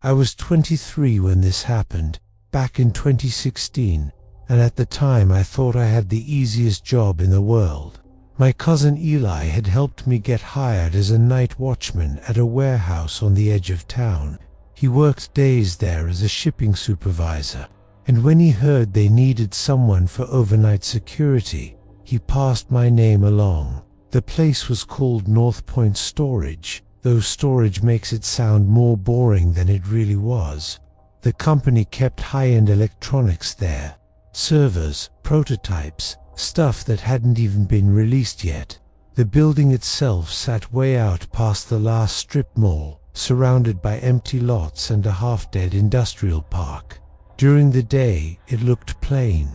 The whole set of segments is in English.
I was 23 when this happened, back in 2016, and at the time I thought I had the easiest job in the world. My cousin Eli had helped me get hired as a night watchman at a warehouse on the edge of town. He worked days there as a shipping supervisor, and when he heard they needed someone for overnight security, he passed my name along. The place was called North Point Storage, though storage makes it sound more boring than it really was. The company kept high-end electronics there, servers, prototypes, stuff that hadn't even been released yet. The building itself sat way out past the last strip mall, surrounded by empty lots and a half-dead industrial park. During the day, it looked plain.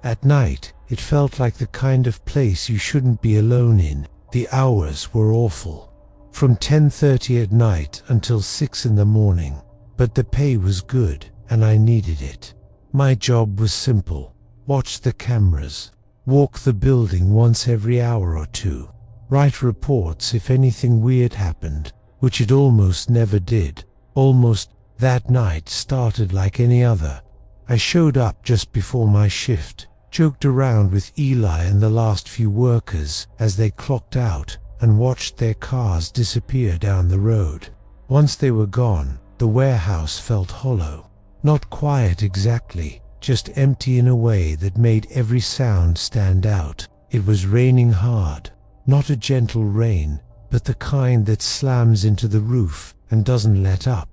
At night, it felt like the kind of place you shouldn't be alone in. The hours were awful. From 10:30 at night until 6 in the morning. But the pay was good, and I needed it. My job was simple. Watch the cameras. Walk the building once every hour or two. Write reports if anything weird happened, which it almost never did. Almost. That night started like any other. I showed up just before my shift, joked around with Eli and the last few workers as they clocked out, and watched their cars disappear down the road. Once they were gone, the warehouse felt hollow. Not quiet exactly, just empty in a way that made every sound stand out. It was raining hard. Not a gentle rain, but the kind that slams into the roof and doesn't let up.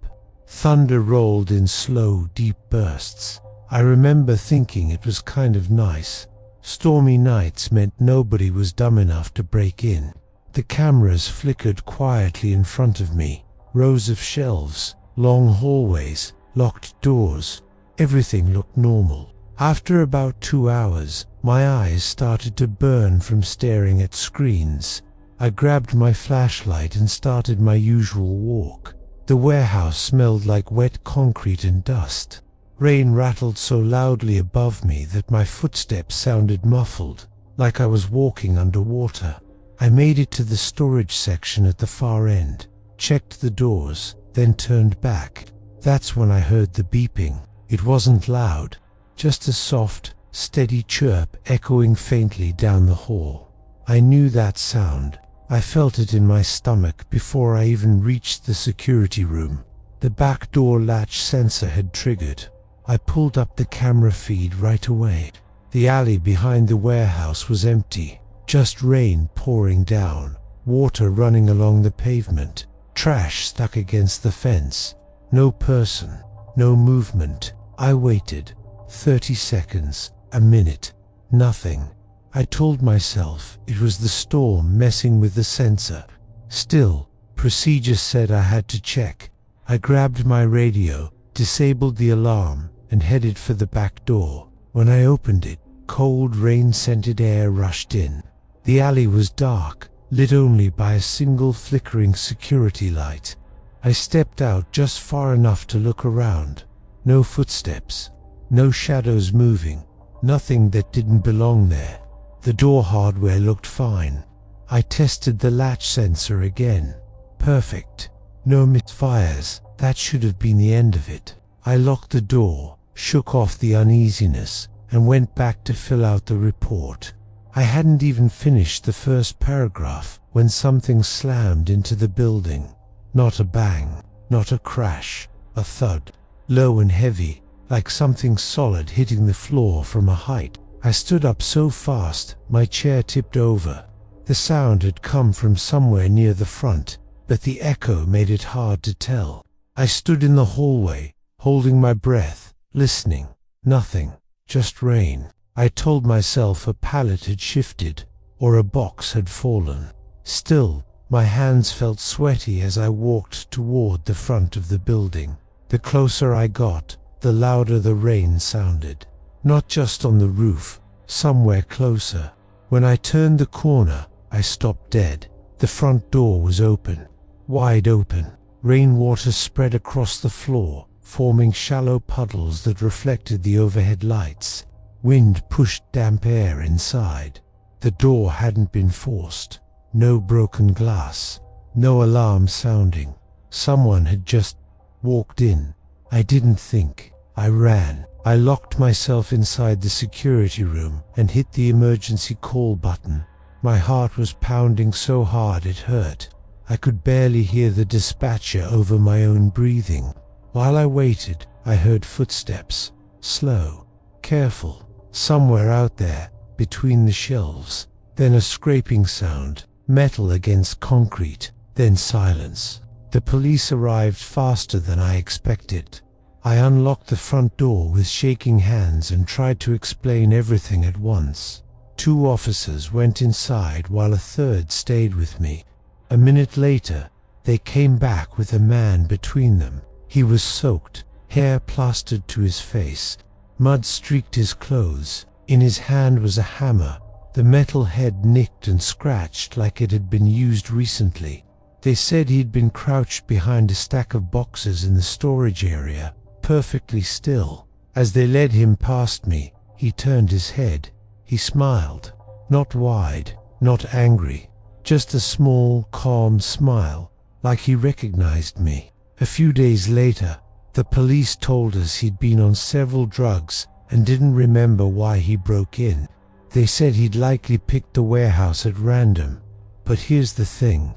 Thunder rolled in slow, deep bursts. I remember thinking it was kind of nice. Stormy nights meant nobody was dumb enough to break in. The cameras flickered quietly in front of me. Rows of shelves, long hallways, locked doors. Everything looked normal. After about 2 hours, my eyes started to burn from staring at screens. I grabbed my flashlight and started my usual walk. The warehouse smelled like wet concrete and dust. Rain rattled so loudly above me that my footsteps sounded muffled, like I was walking underwater. I made it to the storage section at the far end, checked the doors, then turned back. That's when I heard the beeping. It wasn't loud, just a soft, steady chirp echoing faintly down the hall. I knew that sound. I felt it in my stomach before I even reached the security room. The back door latch sensor had triggered. I pulled up the camera feed right away. The alley behind the warehouse was empty, just rain pouring down, water running along the pavement, trash stuck against the fence. No person, no movement. I waited. 30 seconds, a minute, nothing. I told myself it was the storm messing with the sensor. Still, procedure said I had to check. I grabbed my radio, disabled the alarm, and headed for the back door. When I opened it, cold rain-scented air rushed in. The alley was dark, lit only by a single flickering security light. I stepped out just far enough to look around. No footsteps, no shadows moving, nothing that didn't belong there. The door hardware looked fine. I tested the latch sensor again. Perfect. No misfires. That should have been the end of it. I locked the door, shook off the uneasiness, and went back to fill out the report. I hadn't even finished the first paragraph when something slammed into the building. Not a bang, not a crash, a thud, low and heavy, like something solid hitting the floor from a height. I stood up so fast, my chair tipped over. The sound had come from somewhere near the front, but the echo made it hard to tell. I stood in the hallway, holding my breath, listening. Nothing, just rain. I told myself a pallet had shifted, or a box had fallen. Still, my hands felt sweaty as I walked toward the front of the building. The closer I got, the louder the rain sounded. Not just on the roof, somewhere closer. When I turned the corner, I stopped dead. The front door was open, wide open. Rainwater spread across the floor, forming shallow puddles that reflected the overhead lights. Wind pushed damp air inside. The door hadn't been forced. No broken glass. No alarm sounding. Someone had just walked in. I didn't think. I ran. I locked myself inside the security room and hit the emergency call button. My heart was pounding so hard it hurt. I could barely hear the dispatcher over my own breathing. While I waited, I heard footsteps. Slow, careful, somewhere out there, between the shelves. Then a scraping sound, metal against concrete, then silence. The police arrived faster than I expected. I unlocked the front door with shaking hands and tried to explain everything at once. 2 officers went inside while a third stayed with me. A minute later, they came back with a man between them. He was soaked, hair plastered to his face. Mud streaked his clothes. In his hand was a hammer, the metal head nicked and scratched like it had been used recently. They said he'd been crouched behind a stack of boxes in the storage area, perfectly still. As they led him past me, he turned his head. He smiled. Not wide, not angry. Just a small, calm smile, like he recognized me. A few days later, the police told us he'd been on several drugs and didn't remember why he broke in. They said he'd likely picked the warehouse at random. But here's the thing.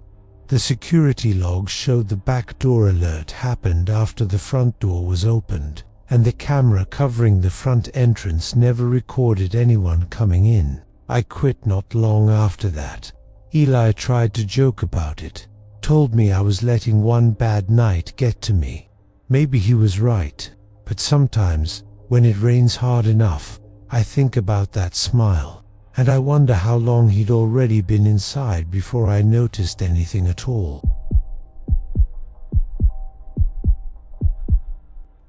The security logs showed the back door alert happened after the front door was opened, and the camera covering the front entrance never recorded anyone coming in. I quit not long after that. Eli tried to joke about it, told me I was letting one bad night get to me. Maybe he was right, but sometimes, when it rains hard enough, I think about that smile, and I wonder how long he'd already been inside before I noticed anything at all.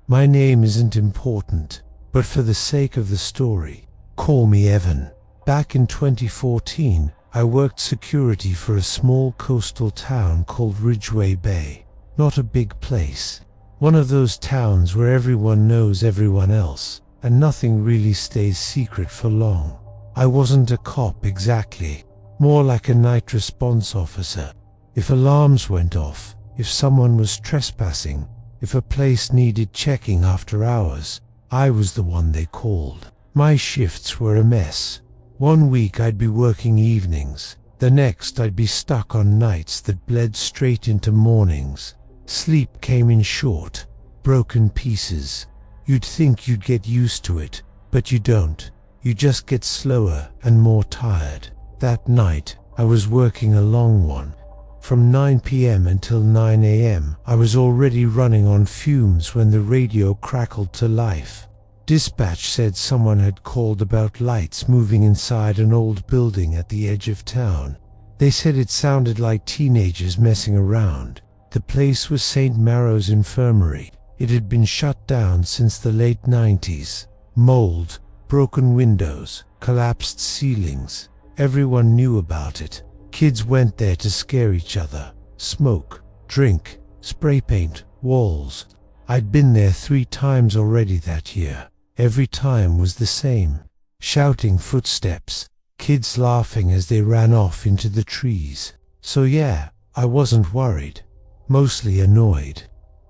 My name isn't important, but for the sake of the story, call me Evan. Back in 2014, I worked security for a small coastal town called Ridgway Bay. Not a big place. One of those towns where everyone knows everyone else, and nothing really stays secret for long. I wasn't a cop exactly, more like a night response officer. If alarms went off, if someone was trespassing, if a place needed checking after hours, I was the one they called. My shifts were a mess. One week I'd be working evenings, the next I'd be stuck on nights that bled straight into mornings. Sleep came in short, broken pieces. You'd think you'd get used to it, but you don't. You just get slower and more tired. That night, I was working a long one. From 9 p.m. until 9 a.m., I was already running on fumes when the radio crackled to life. Dispatch said someone had called about lights moving inside an old building at the edge of town. They said it sounded like teenagers messing around. The place was St. Maro's Infirmary. It had been shut down since the late 90s. Mold, broken windows, collapsed ceilings. Everyone knew about it. Kids went there to scare each other. Smoke, drink, spray paint, walls. I'd been there 3 times already that year. Every time was the same. Shouting footsteps, kids laughing as they ran off into the trees. So yeah, I wasn't worried. Mostly annoyed.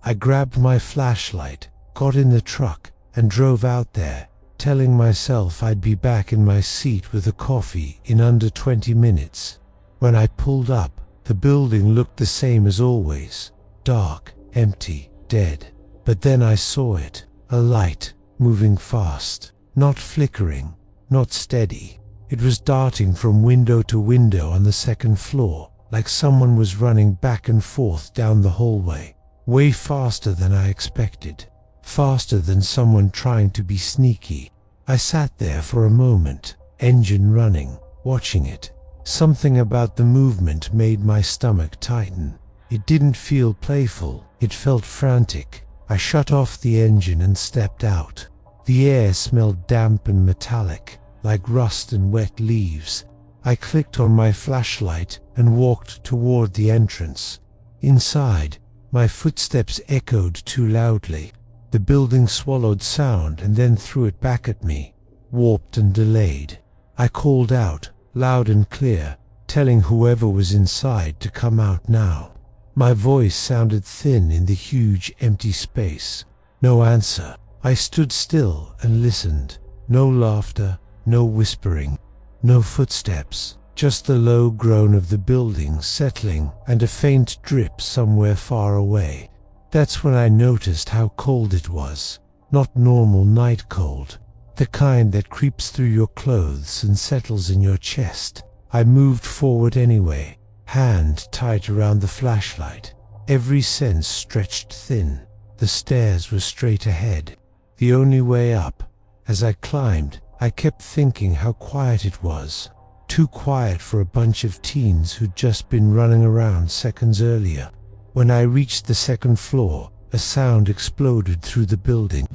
I grabbed my flashlight, got in the truck, and drove out there, telling myself I'd be back in my seat with a coffee in under 20 minutes. When I pulled up, the building looked the same as always. Dark, empty, dead. But then I saw it. A light, moving fast. Not flickering, not steady. It was darting from window to window on the 2nd floor, like someone was running back and forth down the hallway. Way faster than I expected. Faster than someone trying to be sneaky. I sat there for a moment, engine running, watching it. Something about the movement made my stomach tighten. It didn't feel playful, it felt frantic. I shut off the engine and stepped out. The air smelled damp and metallic, like rust and wet leaves. I clicked on my flashlight and walked toward the entrance. Inside, my footsteps echoed too loudly. The building swallowed sound and then threw it back at me, warped and delayed. I called out, loud and clear, telling whoever was inside to come out now. My voice sounded thin in the huge empty space. No answer. I stood still and listened. No laughter, no whispering, no footsteps, just the low groan of the building settling and a faint drip somewhere far away. That's when I noticed how cold it was. Not normal night cold, the kind that creeps through your clothes and settles in your chest. I moved forward anyway, hand tight around the flashlight. Every sense stretched thin. The stairs were straight ahead, the only way up. As I climbed, I kept thinking how quiet it was. Too quiet for a bunch of teens who'd just been running around seconds earlier. When I reached the second floor, a sound exploded through the building.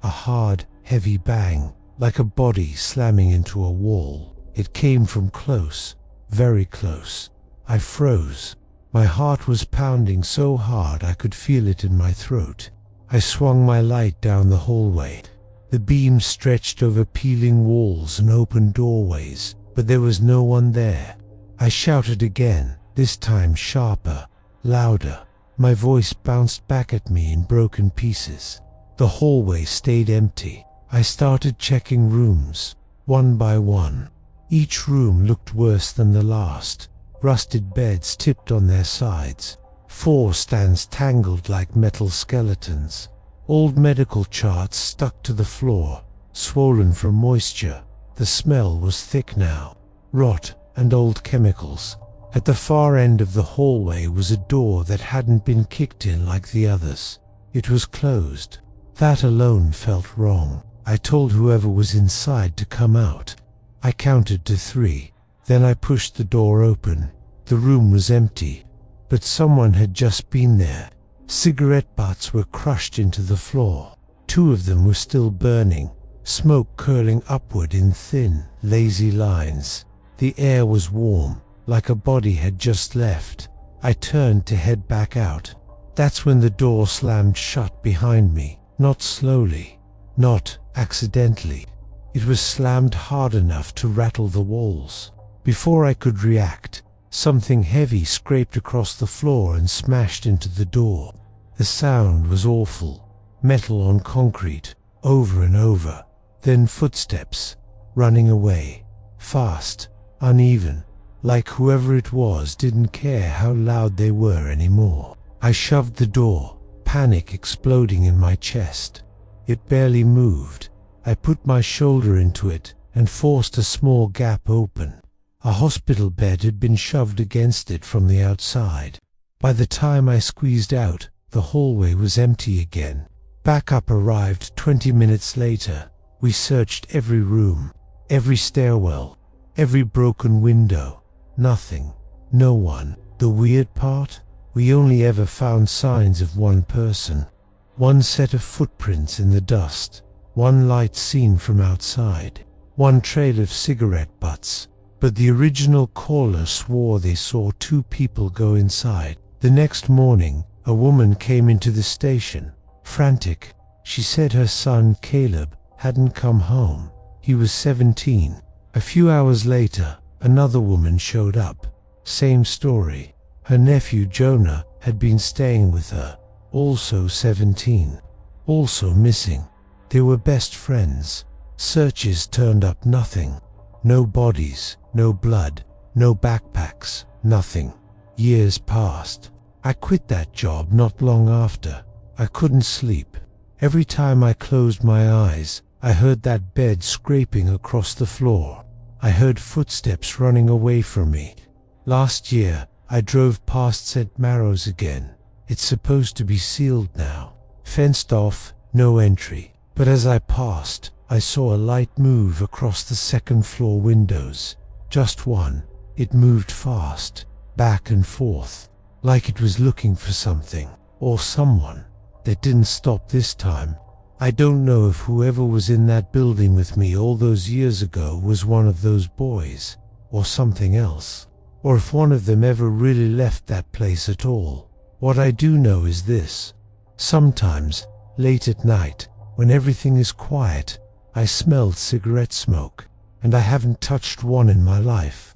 A hard, heavy bang, like a body slamming into a wall. It came from close, very close. I froze. My heart was pounding so hard I could feel it in my throat. I swung my light down the hallway. The beam stretched over peeling walls and open doorways, but there was no one there. I shouted again, this time sharper, louder. My voice bounced back at me in broken pieces. The hallway stayed empty. I started checking rooms, one by one. Each room looked worse than the last. Rusted beds tipped on their sides. 4 stands tangled like metal skeletons. Old medical charts stuck to the floor, swollen from moisture. The smell was thick now, rot and old chemicals. At the far end of the hallway was a door that hadn't been kicked in like the others. It was closed. That alone felt wrong. I told whoever was inside to come out. I counted to 3. Then I pushed the door open. The room was empty, but someone had just been there. Cigarette butts were crushed into the floor. 2 of them were still burning, smoke curling upward in thin, lazy lines. The air was warm, like a body had just left. I turned to head back out. That's when the door slammed shut behind me, not slowly, not accidentally. It was slammed hard enough to rattle the walls. Before I could react, something heavy scraped across the floor and smashed into the door. The sound was awful. Metal on concrete, over and over. Then footsteps, running away. Fast, uneven, like whoever it was didn't care how loud they were anymore. I shoved the door, panic exploding in my chest. It barely moved. I put my shoulder into it and forced a small gap open. A hospital bed had been shoved against it from the outside. By the time I squeezed out, the hallway was empty again. Backup arrived 20 minutes later. We searched every room, every stairwell, every broken window. Nothing. No one. The weird part? We only ever found signs of one person. One set of footprints in the dust. One light seen from outside. One trail of cigarette butts. But the original caller swore they saw 2 people go inside. The next morning, a woman came into the station, frantic. She said her son, Caleb, hadn't come home. He was 17. A few hours later, another woman showed up. Same story. Her nephew, Jonah, had been staying with her, also 17. Also missing. They were best friends. Searches turned up nothing. No bodies, no blood, no backpacks, nothing. Years passed. I quit that job not long after. I couldn't sleep. Every time I closed my eyes, I heard that bed scraping across the floor. I heard footsteps running away from me. Last year, I drove past St. Marrow's again. It's supposed to be sealed now. Fenced off, no entry. But as I passed, I saw a light move across the second floor windows. Just one. It moved fast, back and forth, like it was looking for something, or someone. That didn't stop this time. I don't know if whoever was in that building with me all those years ago was one of those boys, or something else, or if one of them ever really left that place at all. What I do know is this. Sometimes, late at night, when everything is quiet, I smelled cigarette smoke, and I haven't touched one in my life.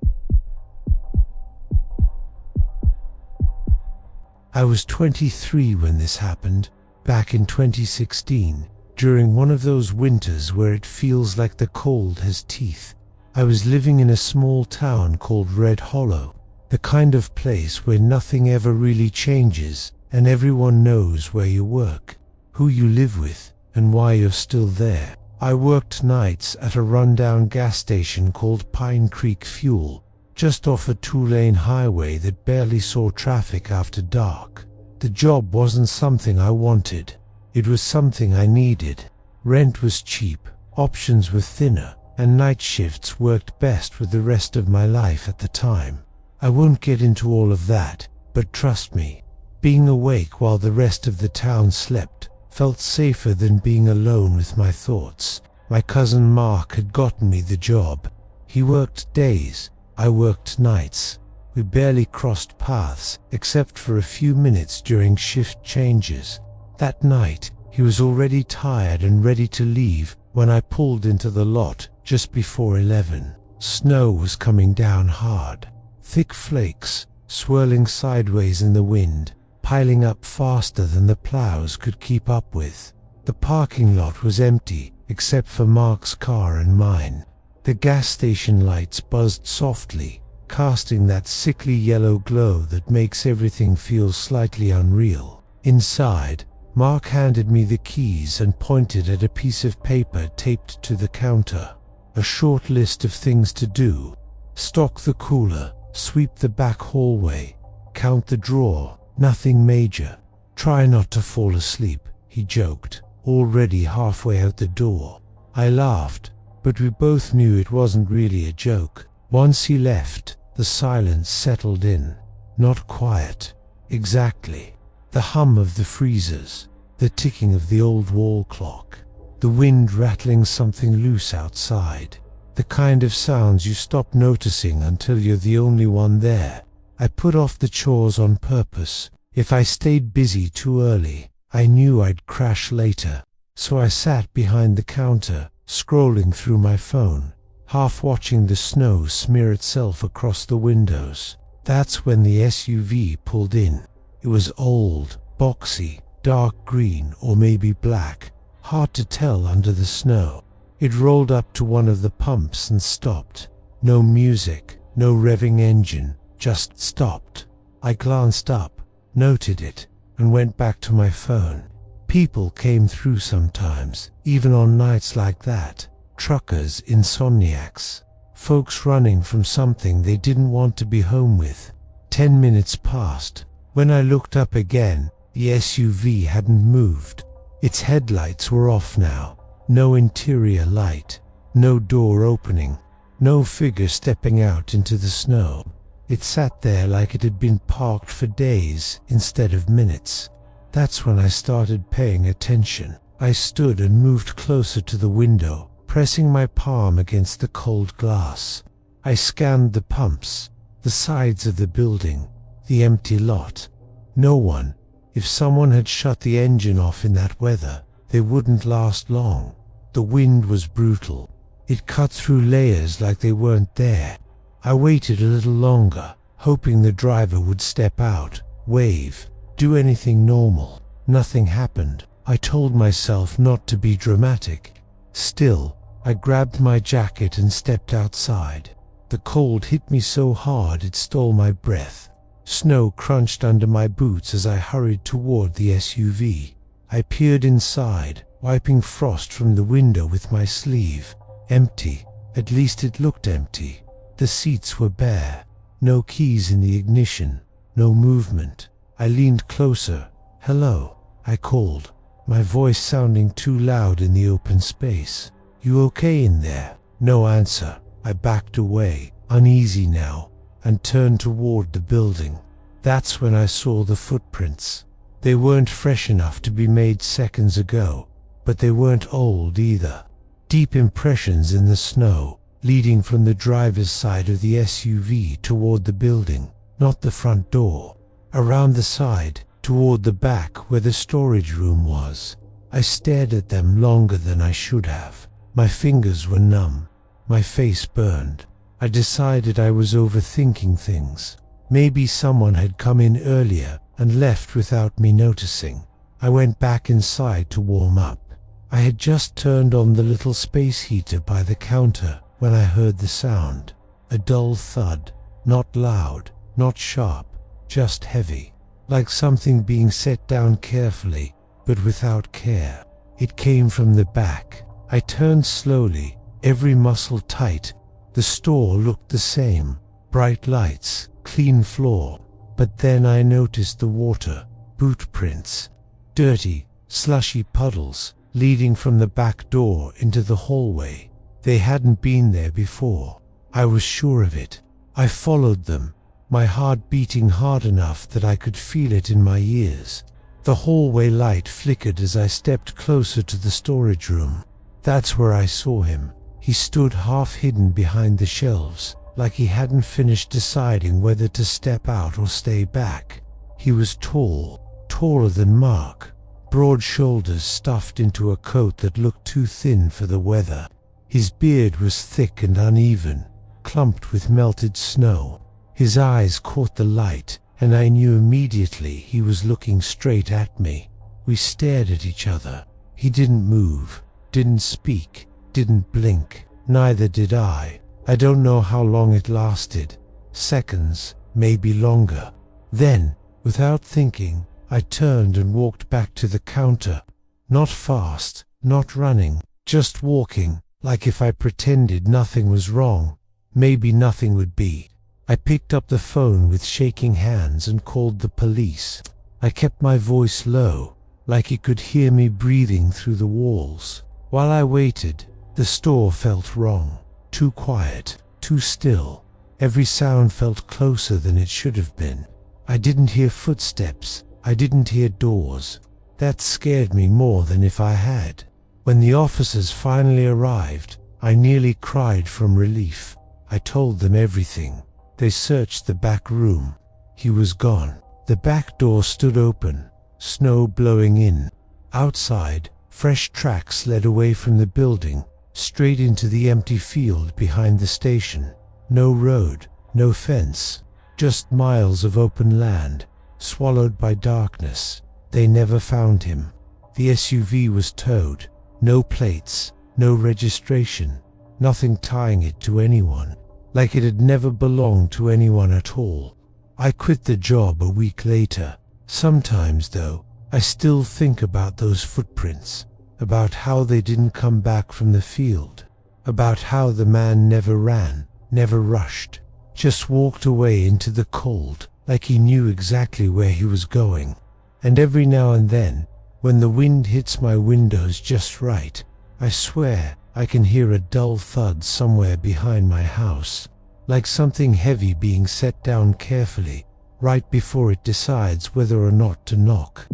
I was 23 when this happened. back in 2016, during one of those winters where it feels like the cold has teeth. I was living in a small town called Red Hollow, the kind of place where nothing ever really changes and everyone knows where you work, who you live with, and why you're still there. I worked nights at a rundown gas station called Pine Creek Fuel, just off a two-lane highway that barely saw traffic after dark. The job wasn't something I wanted. It was something I needed. Rent was cheap, options were thinner, and night shifts worked best with the rest of my life at the time. I won't get into all of that, but trust me, being awake while the rest of the town slept felt safer than being alone with my thoughts. My cousin Mark had gotten me the job. He worked days, I worked nights. We barely crossed paths, except for a few minutes during shift changes. That night, he was already tired and ready to leave when I pulled into the lot just before 11. Snow was coming down hard. Thick flakes, swirling sideways in the wind, piling up faster than the plows could keep up with. The parking lot was empty, except for Mark's car and mine. The gas station lights buzzed softly, casting that sickly yellow glow that makes everything feel slightly unreal. Inside, Mark handed me the keys and pointed at a piece of paper taped to the counter. A short list of things to do: stock the cooler, sweep the back hallway, count the drawer. Nothing major. Try not to fall asleep, he joked, already halfway out the door. I laughed, but we both knew it wasn't really a joke. Once he left, the silence settled in. Not quiet, exactly. The hum of the freezers, the ticking of the old wall clock, the wind rattling something loose outside. The kind of sounds you stop noticing until you're the only one there. I put off the chores on purpose. If I stayed busy too early, I knew I'd crash later. So I sat behind the counter, scrolling through my phone, half watching the snow smear itself across the windows. That's when the SUV pulled in. It was old, boxy, dark green or maybe black, hard to tell under the snow. It rolled up to one of the pumps and stopped. No music, no revving engine, just stopped. I glanced up, noted it, and went back to my phone. People came through sometimes, even on nights like that. Truckers, insomniacs, folks running from something they didn't want to be home with. 10 minutes passed. When I looked up again, the SUV hadn't moved. Its headlights were off now. No interior light, no door opening, no figure stepping out into the snow. It sat there like it had been parked for days instead of minutes. That's when I started paying attention. I stood and moved closer to the window, pressing my palm against the cold glass. I scanned the pumps, the sides of the building, the empty lot. No one. If someone had shut the engine off in that weather, they wouldn't last long. The wind was brutal. It cut through layers like they weren't there. I waited a little longer, hoping the driver would step out, wave, do anything normal. Nothing happened. I told myself not to be dramatic. Still, I grabbed my jacket and stepped outside. The cold hit me so hard it stole my breath. Snow crunched under my boots as I hurried toward the SUV. I peered inside, wiping frost from the window with my sleeve. Empty. At least it looked empty. The seats were bare. No keys in the ignition. No movement. I leaned closer. "Hello," I called, my voice sounding too loud in the open space. "You okay in there?" No answer. I backed away, uneasy now, and turned toward the building. That's when I saw the footprints. They weren't fresh enough to be made seconds ago, but they weren't old either. Deep impressions in the snow, leading from the driver's side of the SUV toward the building, not the front door. Around the side, toward the back where the storage room was. I stared at them longer than I should have. My fingers were numb. My face burned. I decided I was overthinking things. Maybe someone had come in earlier and left without me noticing. I went back inside to warm up. I had just turned on the little space heater by the counter when I heard the sound. A dull thud, not loud, not sharp, just heavy, like something being set down carefully, but without care. It came from the back. I turned slowly, every muscle tight. The store looked the same, bright lights, clean floor. But then I noticed the water, boot prints, dirty, slushy puddles leading from the back door into the hallway. They hadn't been there before. I was sure of it. I followed them, my heart beating hard enough that I could feel it in my ears. The hallway light flickered as I stepped closer to the storage room. That's where I saw him. He stood half hidden behind the shelves, like he hadn't finished deciding whether to step out or stay back. He was tall, taller than Mark, broad shoulders stuffed into a coat that looked too thin for the weather. His beard was thick and uneven, clumped with melted snow. His eyes caught the light, and I knew immediately he was looking straight at me. We stared at each other. He didn't move, didn't speak, didn't blink. Neither did I. I don't know how long it lasted. Seconds, maybe longer. Then, without thinking, I turned and walked back to the counter. Not fast, not running, just walking, like if I pretended nothing was wrong, maybe nothing would be. I picked up the phone with shaking hands and called the police. I kept my voice low, like he could hear me breathing through the walls. While I waited, the store felt wrong. Too quiet, too still. Every sound felt closer than it should have been. I didn't hear footsteps. I didn't hear doors. That scared me more than if I had. When the officers finally arrived, I nearly cried from relief. I told them everything. They searched the back room. He was gone. The back door stood open, snow blowing in. Outside, fresh tracks led away from the building, straight into the empty field behind the station. No road, no fence, just miles of open land, swallowed by darkness. They never found him. The SUV was towed. No plates, no registration, nothing tying it to anyone, like it had never belonged to anyone at all. I quit the job a week later. Sometimes, though, I still think about those footprints, about how they didn't come back from the field, about how the man never ran, never rushed, just walked away into the cold, like he knew exactly where he was going. And every now and then, when the wind hits my windows just right, I swear I can hear a dull thud somewhere behind my house, like something heavy being set down carefully, right before it decides whether or not to knock.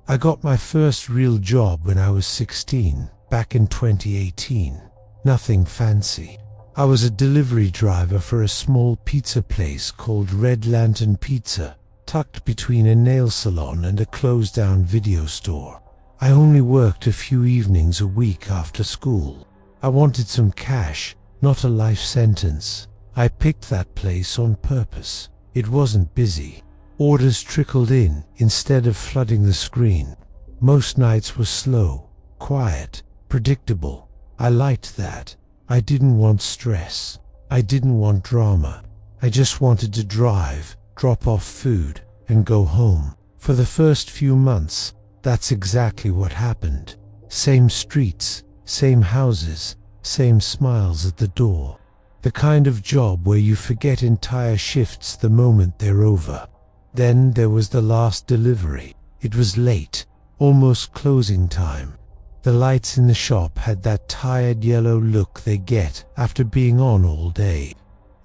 I got my first real job when I was 16, back in 2018. Nothing fancy. I was a delivery driver for a small pizza place called Red Lantern Pizza, tucked between a nail salon and a closed-down video store. I only worked a few evenings a week after school. I wanted some cash, not a life sentence. I picked that place on purpose. It wasn't busy. Orders trickled in instead of flooding the screen. Most nights were slow, quiet, predictable. I liked that. I didn't want stress. I didn't want drama. I just wanted to drive, drop off food, and go home. For the first few months, that's exactly what happened. Same streets, same houses, same smiles at the door. The kind of job where you forget entire shifts the moment they're over. Then there was the last delivery. It was late, almost closing time. The lights in the shop had that tired yellow look they get after being on all day.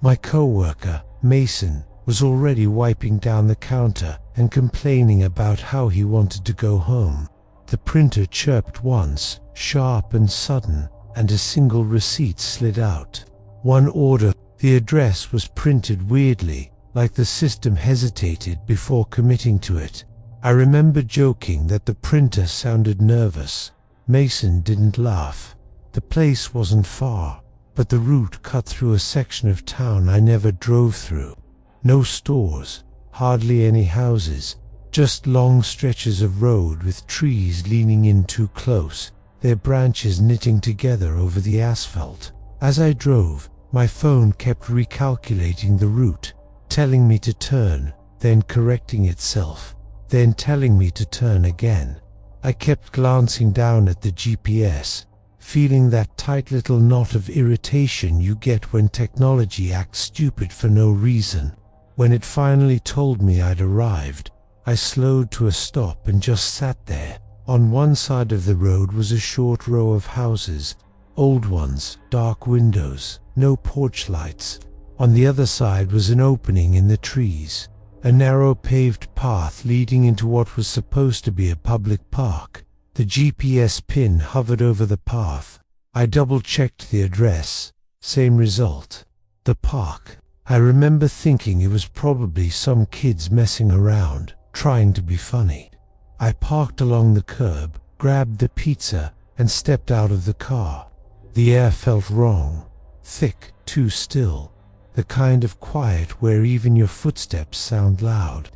My coworker, Mason, was already wiping down the counter and complaining about how he wanted to go home. The printer chirped once, sharp and sudden, and a single receipt slid out. One order. The address was printed weirdly, like the system hesitated before committing to it. I remember joking that the printer sounded nervous. Mason didn't laugh. The place wasn't far, but the route cut through a section of town I never drove through. No stores, hardly any houses, just long stretches of road with trees leaning in too close, their branches knitting together over the asphalt. As I drove, my phone kept recalculating the route, telling me to turn, then correcting itself, then telling me to turn again. I kept glancing down at the GPS, feeling that tight little knot of irritation you get when technology acts stupid for no reason. When it finally told me I'd arrived, I slowed to a stop and just sat there. On one side of the road was a short row of houses, old ones, dark windows, no porch lights. On the other side was an opening in the trees, a narrow paved path leading into what was supposed to be a public park. The GPS pin hovered over the path. I double-checked the address. Same result. The park. I remember thinking it was probably some kids messing around, trying to be funny. I parked along the curb, grabbed the pizza, and stepped out of the car. The air felt wrong. Thick, too still. The kind of quiet where even your footsteps sound loud.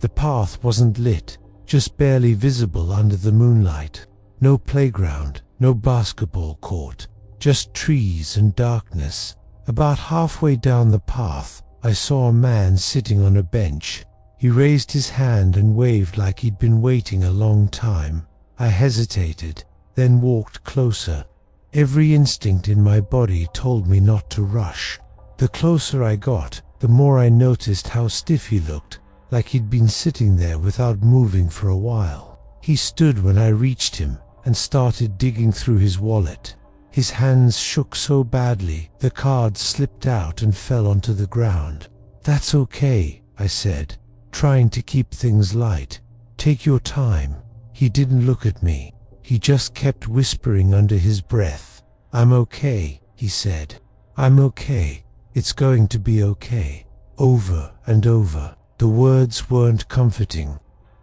The path wasn't lit, just barely visible under the moonlight. No playground, no basketball court, just trees and darkness. About halfway down the path, I saw a man sitting on a bench. He raised his hand and waved like he'd been waiting a long time. I hesitated, then walked closer. Every instinct in my body told me not to rush. The closer I got, the more I noticed how stiff he looked, like he'd been sitting there without moving for a while. He stood when I reached him and started digging through his wallet. His hands shook so badly, the cards slipped out and fell onto the ground. "That's okay," I said, trying to keep things light. "Take your time." He didn't look at me. He just kept whispering under his breath. "I'm okay," he said. "I'm okay. It's going to be okay." Over and over. The words weren't comforting.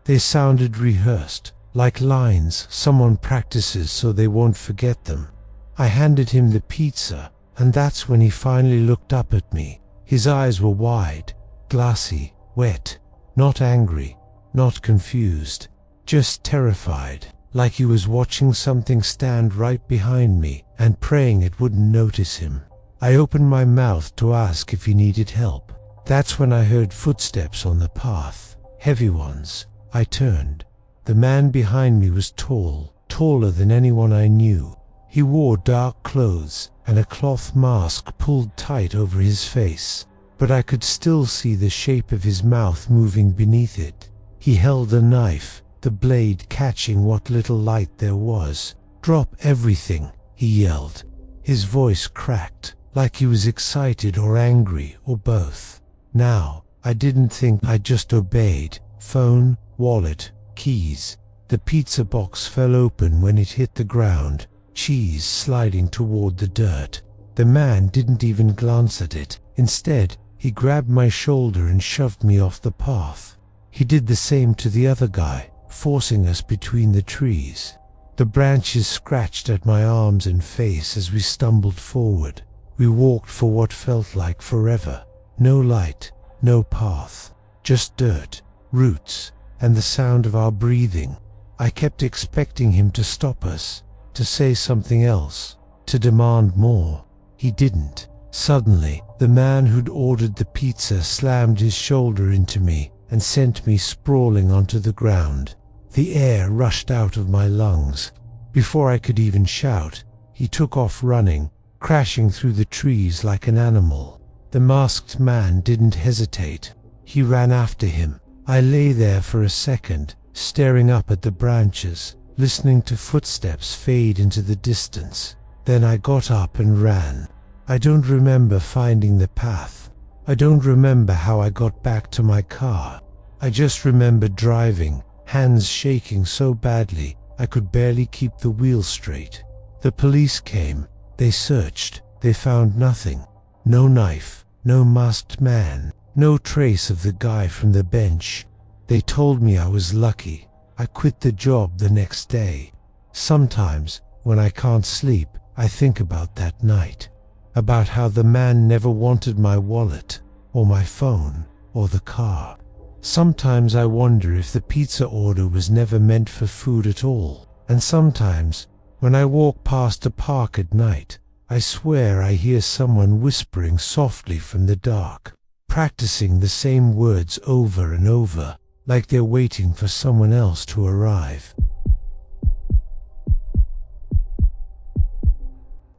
They sounded rehearsed, like lines someone practices so they won't forget them. I handed him the pizza, and that's when he finally looked up at me. His eyes were wide, glassy, wet, not angry, not confused, just terrified, like he was watching something stand right behind me and praying it wouldn't notice him. I opened my mouth to ask if he needed help. That's when I heard footsteps on the path, heavy ones. I turned. The man behind me was tall, taller than anyone I knew. He wore dark clothes and a cloth mask pulled tight over his face, but I could still see the shape of his mouth moving beneath it. He held a knife, the blade catching what little light there was. "Drop everything," he yelled. His voice cracked, like he was excited or angry or both. Now, I didn't think, I just obeyed. Phone, wallet, keys. The pizza box fell open when it hit the ground, cheese sliding toward the dirt. The man didn't even glance at it. Instead, he grabbed my shoulder and shoved me off the path. He did the same to the other guy, forcing us between the trees. The branches scratched at my arms and face as we stumbled forward. We walked for what felt like forever. No light, no path, just dirt, roots, and the sound of our breathing. I kept expecting him to stop us, to say something else, to demand more. He didn't. Suddenly, the man who'd ordered the pizza slammed his shoulder into me and sent me sprawling onto the ground. The air rushed out of my lungs. Before I could even shout, he took off running, crashing through the trees like an animal. The masked man didn't hesitate. He ran after him. I lay there for a second, staring up at the branches, listening to footsteps fade into the distance. Then I got up and ran. I don't remember finding the path. I don't remember how I got back to my car. I just remember driving, hands shaking so badly I could barely keep the wheel straight. The police came. They searched. They found nothing. No knife, no masked man, no trace of the guy from the bench. They told me I was lucky. I quit the job the next day. Sometimes, when I can't sleep, I think about that night. About how the man never wanted my wallet, or my phone, or the car. Sometimes I wonder if the pizza order was never meant for food at all. And sometimes, when I walk past a park at night, I swear I hear someone whispering softly from the dark, practicing the same words over and over, like they're waiting for someone else to arrive.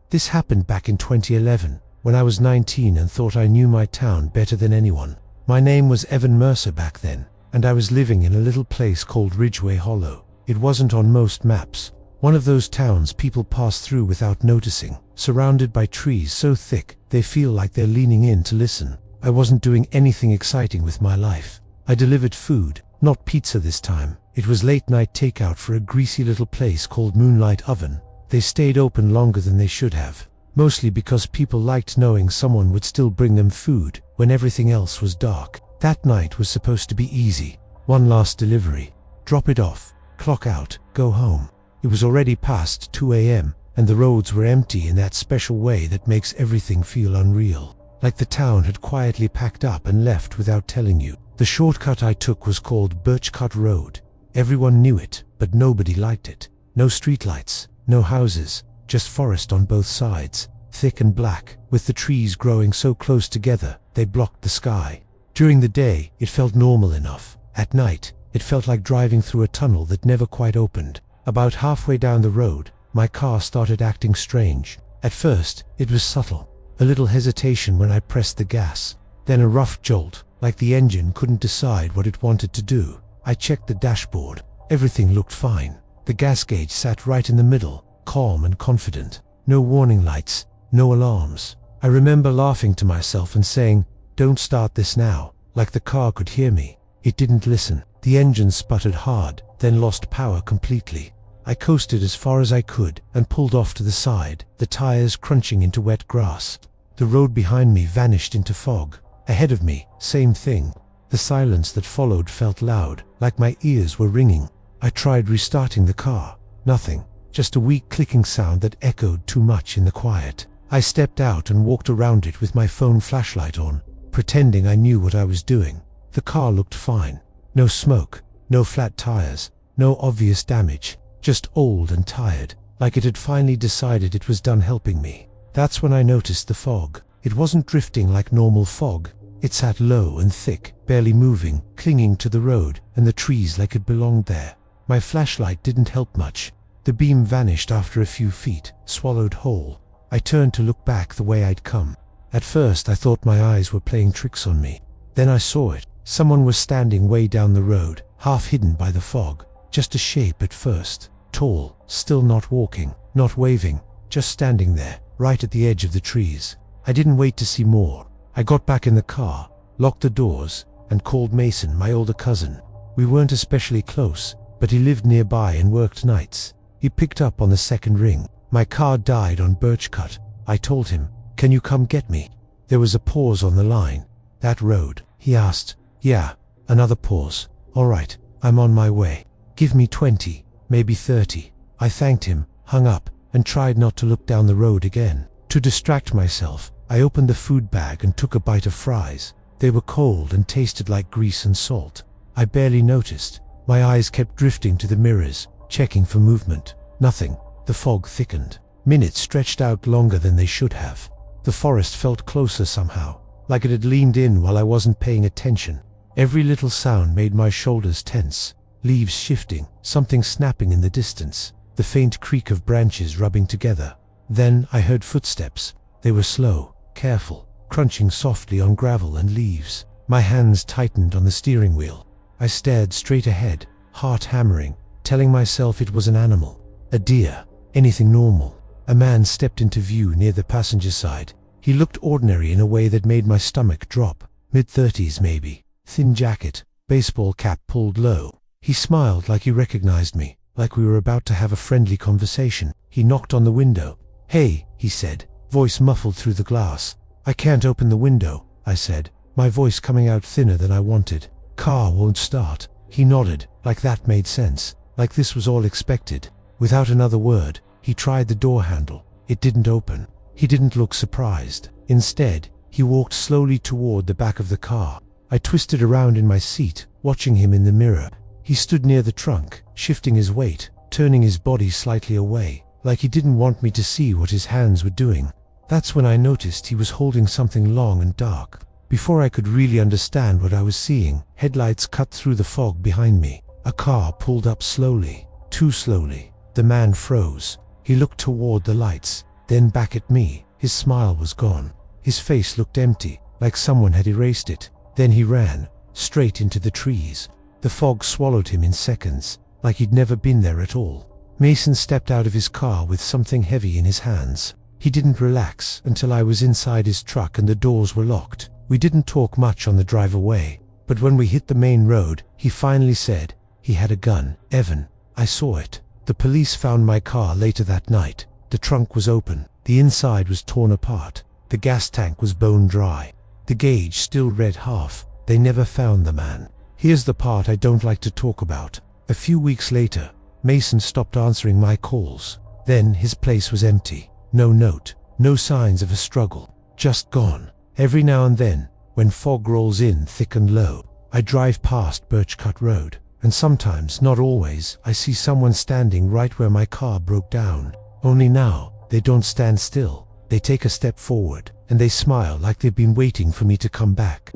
This happened back in 2011, when I was 19 and thought I knew my town better than anyone. My name was Evan Mercer back then, and I was living in a little place called Ridgeway Hollow. It wasn't on most maps. One of those towns people pass through without noticing, surrounded by trees so thick they feel like they're leaning in to listen. I wasn't doing anything exciting with my life. I delivered food, not pizza this time. It was late night takeout for a greasy little place called Moonlight Oven. They stayed open longer than they should have, mostly because people liked knowing someone would still bring them food when everything else was dark. That night was supposed to be easy. One last delivery, drop it off, clock out, go home. It was already past 2 a.m. and the roads were empty in that special way that makes everything feel unreal. Like the town had quietly packed up and left without telling you. The shortcut I took was called Birchcut Road. Everyone knew it, but nobody liked it. No streetlights, no houses, just forest on both sides, thick and black, with the trees growing so close together they blocked the sky. During the day, it felt normal enough. At night, it felt like driving through a tunnel that never quite opened. About halfway down the road, my car started acting strange. At first, it was subtle. A little hesitation when I pressed the gas. Then a rough jolt, like the engine couldn't decide what it wanted to do. I checked the dashboard. Everything looked fine. The gas gauge sat right in the middle, calm and confident. No warning lights, no alarms. I remember laughing to myself and saying, "Don't start this now," like the car could hear me. It didn't listen. The engine sputtered hard, then lost power completely. I coasted as far as I could and pulled off to the side, the tires crunching into wet grass. The road behind me vanished into fog. Ahead of me, same thing. The silence that followed felt loud, like my ears were ringing. I tried restarting the car. Nothing. Just a weak clicking sound that echoed too much in the quiet. I stepped out and walked around it with my phone flashlight on, pretending I knew what I was doing. The car looked fine. No smoke, no flat tires, no obvious damage. Just old and tired, like it had finally decided it was done helping me. That's when I noticed the fog. It wasn't drifting like normal fog. It sat low and thick, barely moving, clinging to the road and the trees like it belonged there. My flashlight didn't help much. The beam vanished after a few feet, swallowed whole. I turned to look back the way I'd come. At first I thought my eyes were playing tricks on me. Then I saw it. Someone was standing way down the road, half hidden by the fog. Just a shape at first. Tall, still not walking, not waving, just standing there, right at the edge of the trees. I didn't wait to see more. I got back in the car, locked the doors, and called Mason, my older cousin. We weren't especially close, but he lived nearby and worked nights. He picked up on the second ring. My car died on Birchcut. I told him, "Can you come get me?" There was a pause on the line. "That road?" he asked. "Yeah." Another pause. "All right, I'm on my way. Give me 20, maybe 30. I thanked him, hung up, and tried not to look down the road again. To distract myself, I opened the food bag and took a bite of fries. They were cold and tasted like grease and salt. I barely noticed. My eyes kept drifting to the mirrors, checking for movement. Nothing. The fog thickened. Minutes stretched out longer than they should have. The forest felt closer somehow, like it had leaned in while I wasn't paying attention. Every little sound made my shoulders tense. Leaves shifting, something snapping in the distance, the faint creak of branches rubbing together. Then I heard footsteps. They were slow, careful, crunching softly on gravel and leaves. My hands tightened on the steering wheel. I stared straight ahead, heart hammering, telling myself it was an animal. A deer, anything normal. A man stepped into view near the passenger side. He looked ordinary in a way that made my stomach drop. Mid-30s maybe. Thin jacket, baseball cap pulled low. He smiled like he recognized me, like we were about to have a friendly conversation. He knocked on the window. "Hey," he said, voice muffled through the glass. "I can't open the window," I said, my voice coming out thinner than I wanted. "Car won't start." He nodded, like that made sense, like this was all expected. Without another word, he tried the door handle. It didn't open. He didn't look surprised. Instead, he walked slowly toward the back of the car. I twisted around in my seat, watching him in the mirror. He stood near the trunk, shifting his weight, turning his body slightly away, like he didn't want me to see what his hands were doing. That's when I noticed he was holding something long and dark. Before I could really understand what I was seeing, headlights cut through the fog behind me. A car pulled up slowly, too slowly. The man froze. He looked toward the lights, then back at me. His smile was gone. His face looked empty, like someone had erased it. Then he ran, straight into the trees. The fog swallowed him in seconds, like he'd never been there at all. Mason stepped out of his car with something heavy in his hands. He didn't relax until I was inside his truck and the doors were locked. We didn't talk much on the drive away, but when we hit the main road, he finally said he had a gun. Evan, I saw it. The police found my car later that night. The trunk was open. The inside was torn apart. The gas tank was bone dry. The gauge still read half. They never found the man. Here's the part I don't like to talk about. A few weeks later, Mason stopped answering my calls. Then his place was empty. No note, no signs of a struggle. Just gone. Every now and then, when fog rolls in thick and low, I drive past Birchcut Road, and sometimes, not always, I see someone standing right where my car broke down. Only now, they don't stand still. They take a step forward, and they smile like they've been waiting for me to come back.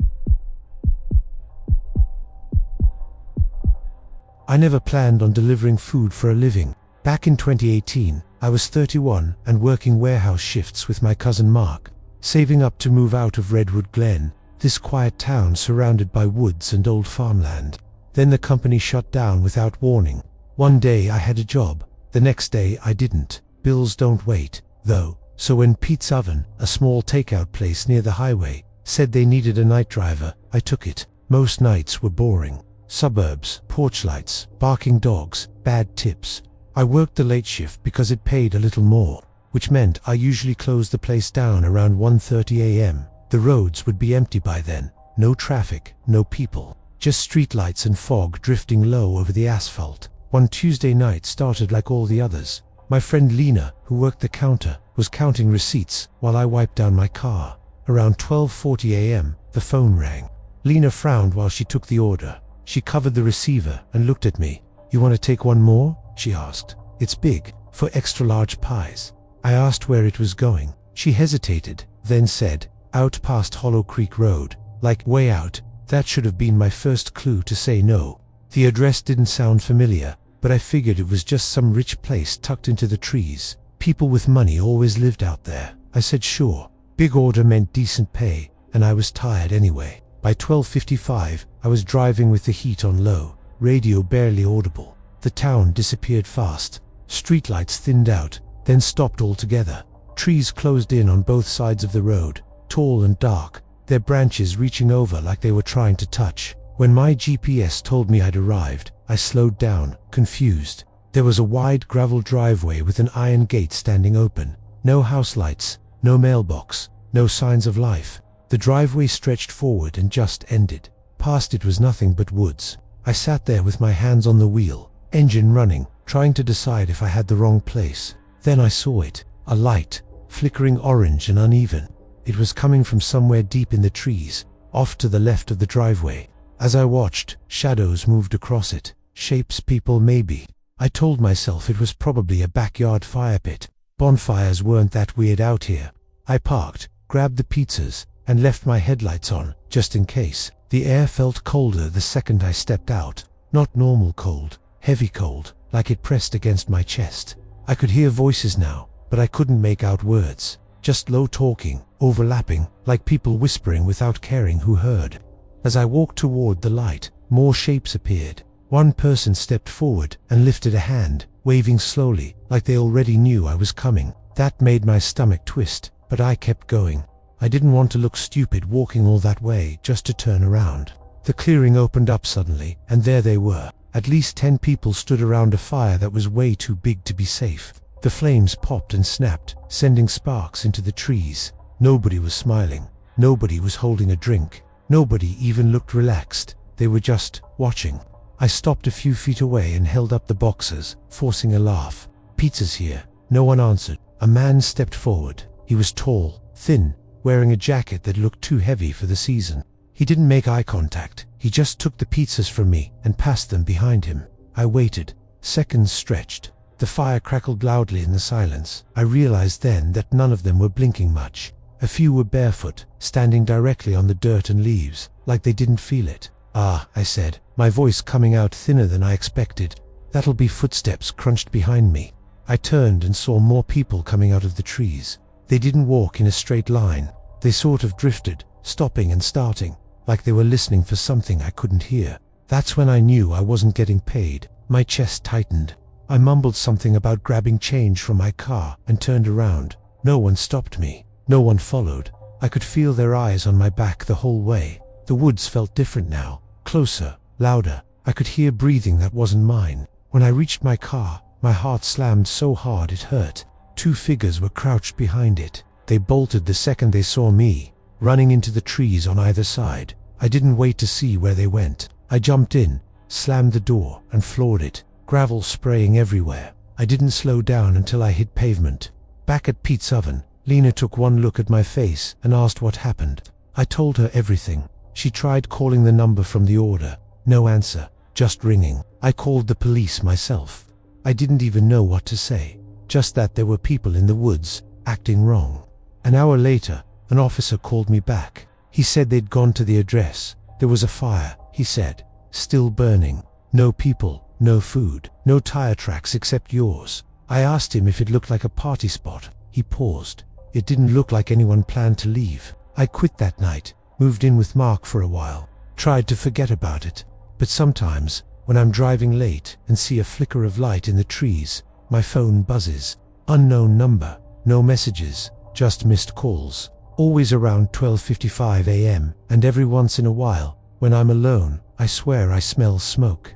I never planned on delivering food for a living. Back in 2018, I was 31 and working warehouse shifts with my cousin Mark, saving up to move out of Redwood Glen, this quiet town surrounded by woods and old farmland. Then the company shut down without warning. One day I had a job, the next day I didn't. Bills don't wait, though, so when Pete's Oven, a small takeout place near the highway, said they needed a night driver, I took it. Most nights were boring. Suburbs, porch lights, barking dogs, bad tips. I worked the late shift because it paid a little more, which meant I usually closed the place down around 1:30 a.m. The roads would be empty by then. No traffic, no people. Just streetlights and fog drifting low over the asphalt. One Tuesday night started like all the others. My friend Lena, who worked the counter, was counting receipts while I wiped down my car. Around 12:40 a.m., the phone rang. Lena frowned while she took the order. She covered the receiver and looked at me. "You want to take one more?" she asked. "It's big, for extra large pies." I asked where it was going. She hesitated, then said, "Out past Hollow Creek Road." Like, way out. That should have been my first clue to say no. The address didn't sound familiar, but I figured it was just some rich place tucked into the trees. People with money always lived out there. I said sure. Big order meant decent pay, and I was tired anyway. By 12:55, I was driving with the heat on low, radio barely audible. The town disappeared fast. Streetlights thinned out, then stopped altogether. Trees closed in on both sides of the road, tall and dark, their branches reaching over like they were trying to touch. When my GPS told me I'd arrived, I slowed down, confused. There was a wide gravel driveway with an iron gate standing open. No house lights, no mailbox, no signs of life. The driveway stretched forward and just ended. Past it was nothing but woods. I sat there with my hands on the wheel, engine running, trying to decide if I had the wrong place. Then I saw it, a light, flickering orange and uneven. It was coming from somewhere deep in the trees, off to the left of the driveway. As I watched, shadows moved across it, shapes, people maybe. I told myself it was probably a backyard fire pit. Bonfires weren't that weird out here. I parked, grabbed the pizzas, and left my headlights on, just in case. The air felt colder the second I stepped out. Not normal cold, heavy cold, like it pressed against my chest. I could hear voices now, but I couldn't make out words. Just low talking, overlapping, like people whispering without caring who heard. As I walked toward the light, more shapes appeared. One person stepped forward and lifted a hand, waving slowly, like they already knew I was coming. That made my stomach twist, but I kept going. I didn't want to look stupid walking all that way just to turn around. The clearing opened up suddenly, and there they were. At least 10 people stood around a fire that was way too big to be safe. The flames popped and snapped, sending sparks into the trees. Nobody was smiling. Nobody was holding a drink. Nobody even looked relaxed. They were just watching. I stopped a few feet away and held up the boxes, forcing a laugh. "Pizza's here." No one answered. A man stepped forward. He was tall, thin, wearing a jacket that looked too heavy for the season. He didn't make eye contact. He just took the pizzas from me and passed them behind him. I waited. Seconds stretched. The fire crackled loudly in the silence. I realized then that none of them were blinking much. A few were barefoot, standing directly on the dirt and leaves, like they didn't feel it. "Ah," I said, my voice coming out thinner than I expected. "That'll be footsteps crunched behind me." I turned and saw more people coming out of the trees. They didn't walk in a straight line. They sort of drifted, stopping and starting, like they were listening for something I couldn't hear. That's when I knew I wasn't getting paid. My chest tightened. I mumbled something about grabbing change from my car and turned around. No one stopped me. No one followed. I could feel their eyes on my back the whole way. The woods felt different now, closer, louder. I could hear breathing that wasn't mine. When I reached my car, my heart slammed so hard it hurt. 2 figures were crouched behind it. They bolted the second they saw me, running into the trees on either side. I didn't wait to see where they went. I jumped in, slammed the door, and floored it, gravel spraying everywhere. I didn't slow down until I hit pavement. Back at Pete's oven, Lena took one look at my face and asked what happened. I told her everything. She tried calling the number from the order. No answer, just ringing. I called the police myself. I didn't even know what to say, just that there were people in the woods, acting wrong. An hour later, an officer called me back. He said they'd gone to the address. There was a fire, he said, still burning. No people, no food, no tire tracks except yours. I asked him if it looked like a party spot. He paused. It didn't look like anyone planned to leave. I quit that night, moved in with Mark for a while, tried to forget about it. But sometimes, when I'm driving late and see a flicker of light in the trees, my phone buzzes. Unknown number, no messages, just missed calls. Always around 12:55 a.m. and every once in a while, when I'm alone, I swear I smell smoke.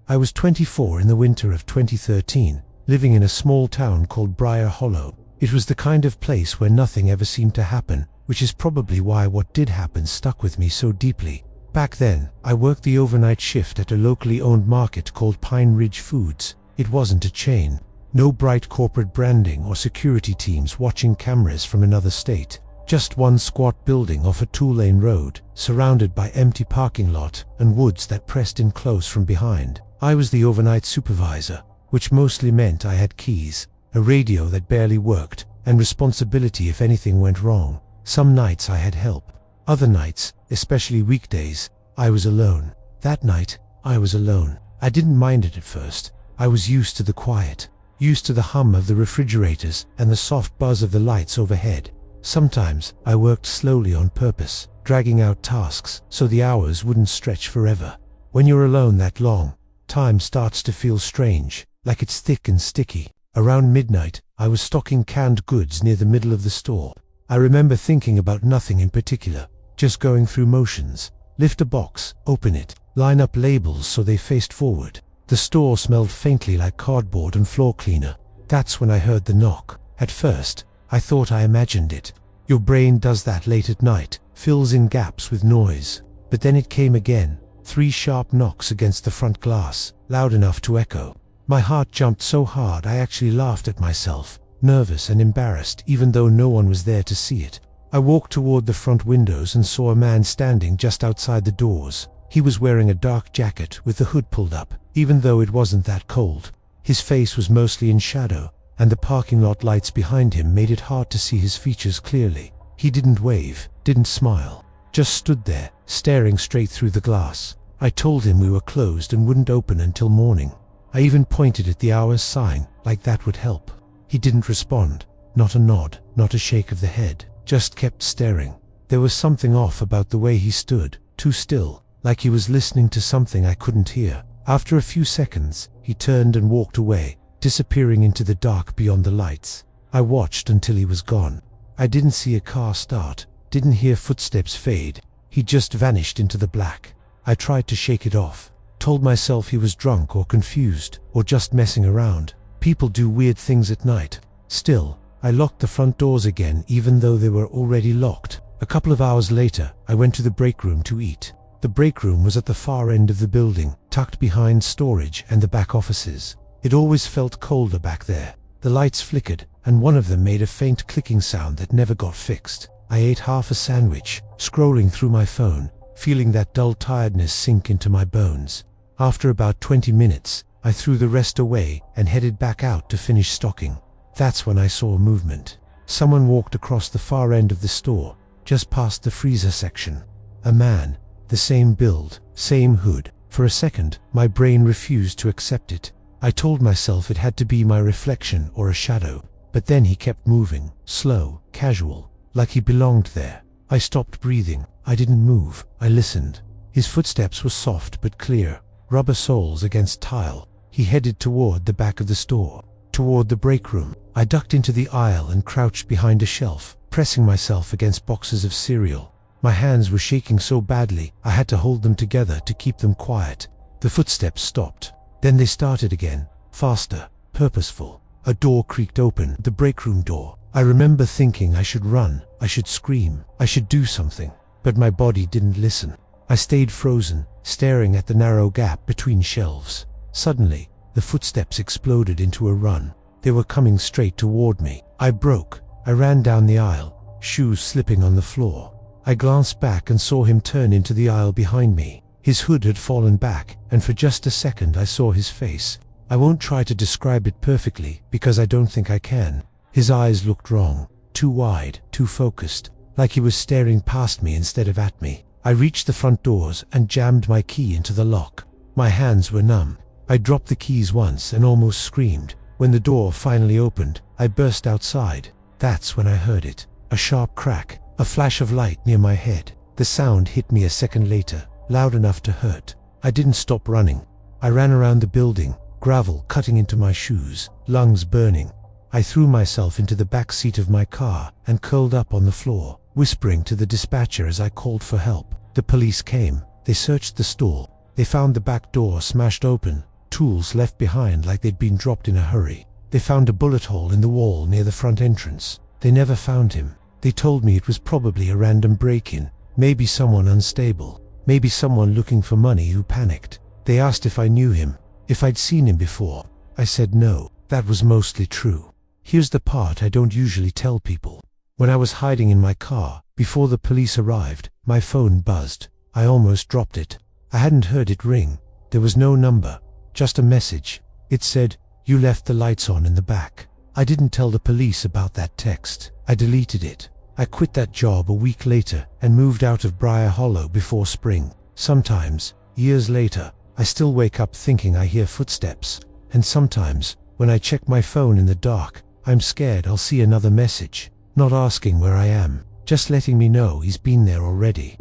I was 24 in the winter of 2013, living in a small town called Briar Hollow. It was the kind of place where nothing ever seemed to happen, which is probably why what did happen stuck with me so deeply. Back then, I worked the overnight shift at a locally owned market called Pine Ridge Foods. It wasn't a chain. No bright corporate branding or security teams watching cameras from another state. Just one squat building off a 2-lane road, surrounded by empty parking lot and woods that pressed in close from behind. I was the overnight supervisor, which mostly meant I had keys, a radio that barely worked, and responsibility if anything went wrong. Some nights I had help. Other nights, especially weekdays, I was alone. That night, I was alone. I didn't mind it at first. I was used to the quiet, used to the hum of the refrigerators and the soft buzz of the lights overhead. Sometimes I worked slowly on purpose, dragging out tasks so the hours wouldn't stretch forever. When you're alone that long, time starts to feel strange, like it's thick and sticky. Around midnight, I was stocking canned goods near the middle of the store. I remember thinking about nothing in particular, just going through motions. Lift a box, open it, line up labels so they faced forward. The store smelled faintly like cardboard and floor cleaner. That's when I heard the knock. At first, I thought I imagined it. Your brain does that late at night, fills in gaps with noise. But then it came again. 3 sharp knocks against the front glass, loud enough to echo. My heart jumped so hard I actually laughed at myself, nervous and embarrassed even though no one was there to see it. I walked toward the front windows and saw a man standing just outside the doors. He was wearing a dark jacket with the hood pulled up, even though it wasn't that cold. His face was mostly in shadow, and the parking lot lights behind him made it hard to see his features clearly. He didn't wave, didn't smile, just stood there, staring straight through the glass. I told him we were closed and wouldn't open until morning. I even pointed at the hours sign, like that would help. He didn't respond, not a nod, not a shake of the head, just kept staring. There was something off about the way he stood, too still, like he was listening to something I couldn't hear. After a few seconds, he turned and walked away, disappearing into the dark beyond the lights. I watched until he was gone. I didn't see a car start, didn't hear footsteps fade. He just vanished into the black. I tried to shake it off, told myself he was drunk or confused, or just messing around. People do weird things at night. Still, I locked the front doors again even though they were already locked. A couple of hours later, I went to the break room to eat. The break room was at the far end of the building, tucked behind storage and the back offices. It always felt colder back there. The lights flickered, and one of them made a faint clicking sound that never got fixed. I ate half a sandwich, scrolling through my phone, feeling that dull tiredness sink into my bones. After about 20 minutes, I threw the rest away and headed back out to finish stocking. That's when I saw movement. Someone walked across the far end of the store, just past the freezer section. A man, the same build, same hood. For a second, my brain refused to accept it. I told myself it had to be my reflection or a shadow, but then he kept moving, slow, casual, like he belonged there. I stopped breathing. I didn't move. I listened. His footsteps were soft but clear, rubber soles against tile. He headed toward the back of the store, toward the break room. I ducked into the aisle and crouched behind a shelf, pressing myself against boxes of cereal. My hands were shaking so badly, I had to hold them together to keep them quiet. The footsteps stopped. Then they started again, faster, purposeful. A door creaked open, the break room door. I remember thinking I should run, I should scream, I should do something, but my body didn't listen. I stayed frozen, staring at the narrow gap between shelves. Suddenly, the footsteps exploded into a run. They were coming straight toward me. I broke. I ran down the aisle, shoes slipping on the floor. I glanced back and saw him turn into the aisle behind me. His hood had fallen back, and for just a second I saw his face. I won't try to describe it perfectly, because I don't think I can. His eyes looked wrong, too wide, too focused, like he was staring past me instead of at me. I reached the front doors and jammed my key into the lock. My hands were numb. I dropped the keys once and almost screamed. When the door finally opened, I burst outside. That's when I heard it. A sharp crack, a flash of light near my head. The sound hit me a second later, loud enough to hurt. I didn't stop running. I ran around the building, gravel cutting into my shoes, lungs burning. I threw myself into the back seat of my car and curled up on the floor, whispering to the dispatcher as I called for help. The police came. They searched the store. They found the back door smashed open, tools left behind like they'd been dropped in a hurry. They found a bullet hole in the wall near the front entrance. They never found him. They told me it was probably a random break-in, maybe someone unstable, maybe someone looking for money who panicked. They asked if I knew him, if I'd seen him before. I said no. That was mostly true. Here's the part I don't usually tell people. When I was hiding in my car, before the police arrived, my phone buzzed. I almost dropped it. I hadn't heard it ring. There was no number, just a message. It said, "You left the lights on in the back." I didn't tell the police about that text. I deleted it. I quit that job a week later and moved out of Briar Hollow before spring. Sometimes, years later, I still wake up thinking I hear footsteps. And sometimes, when I check my phone in the dark, I'm scared I'll see another message, not asking where I am, just letting me know he's been there already.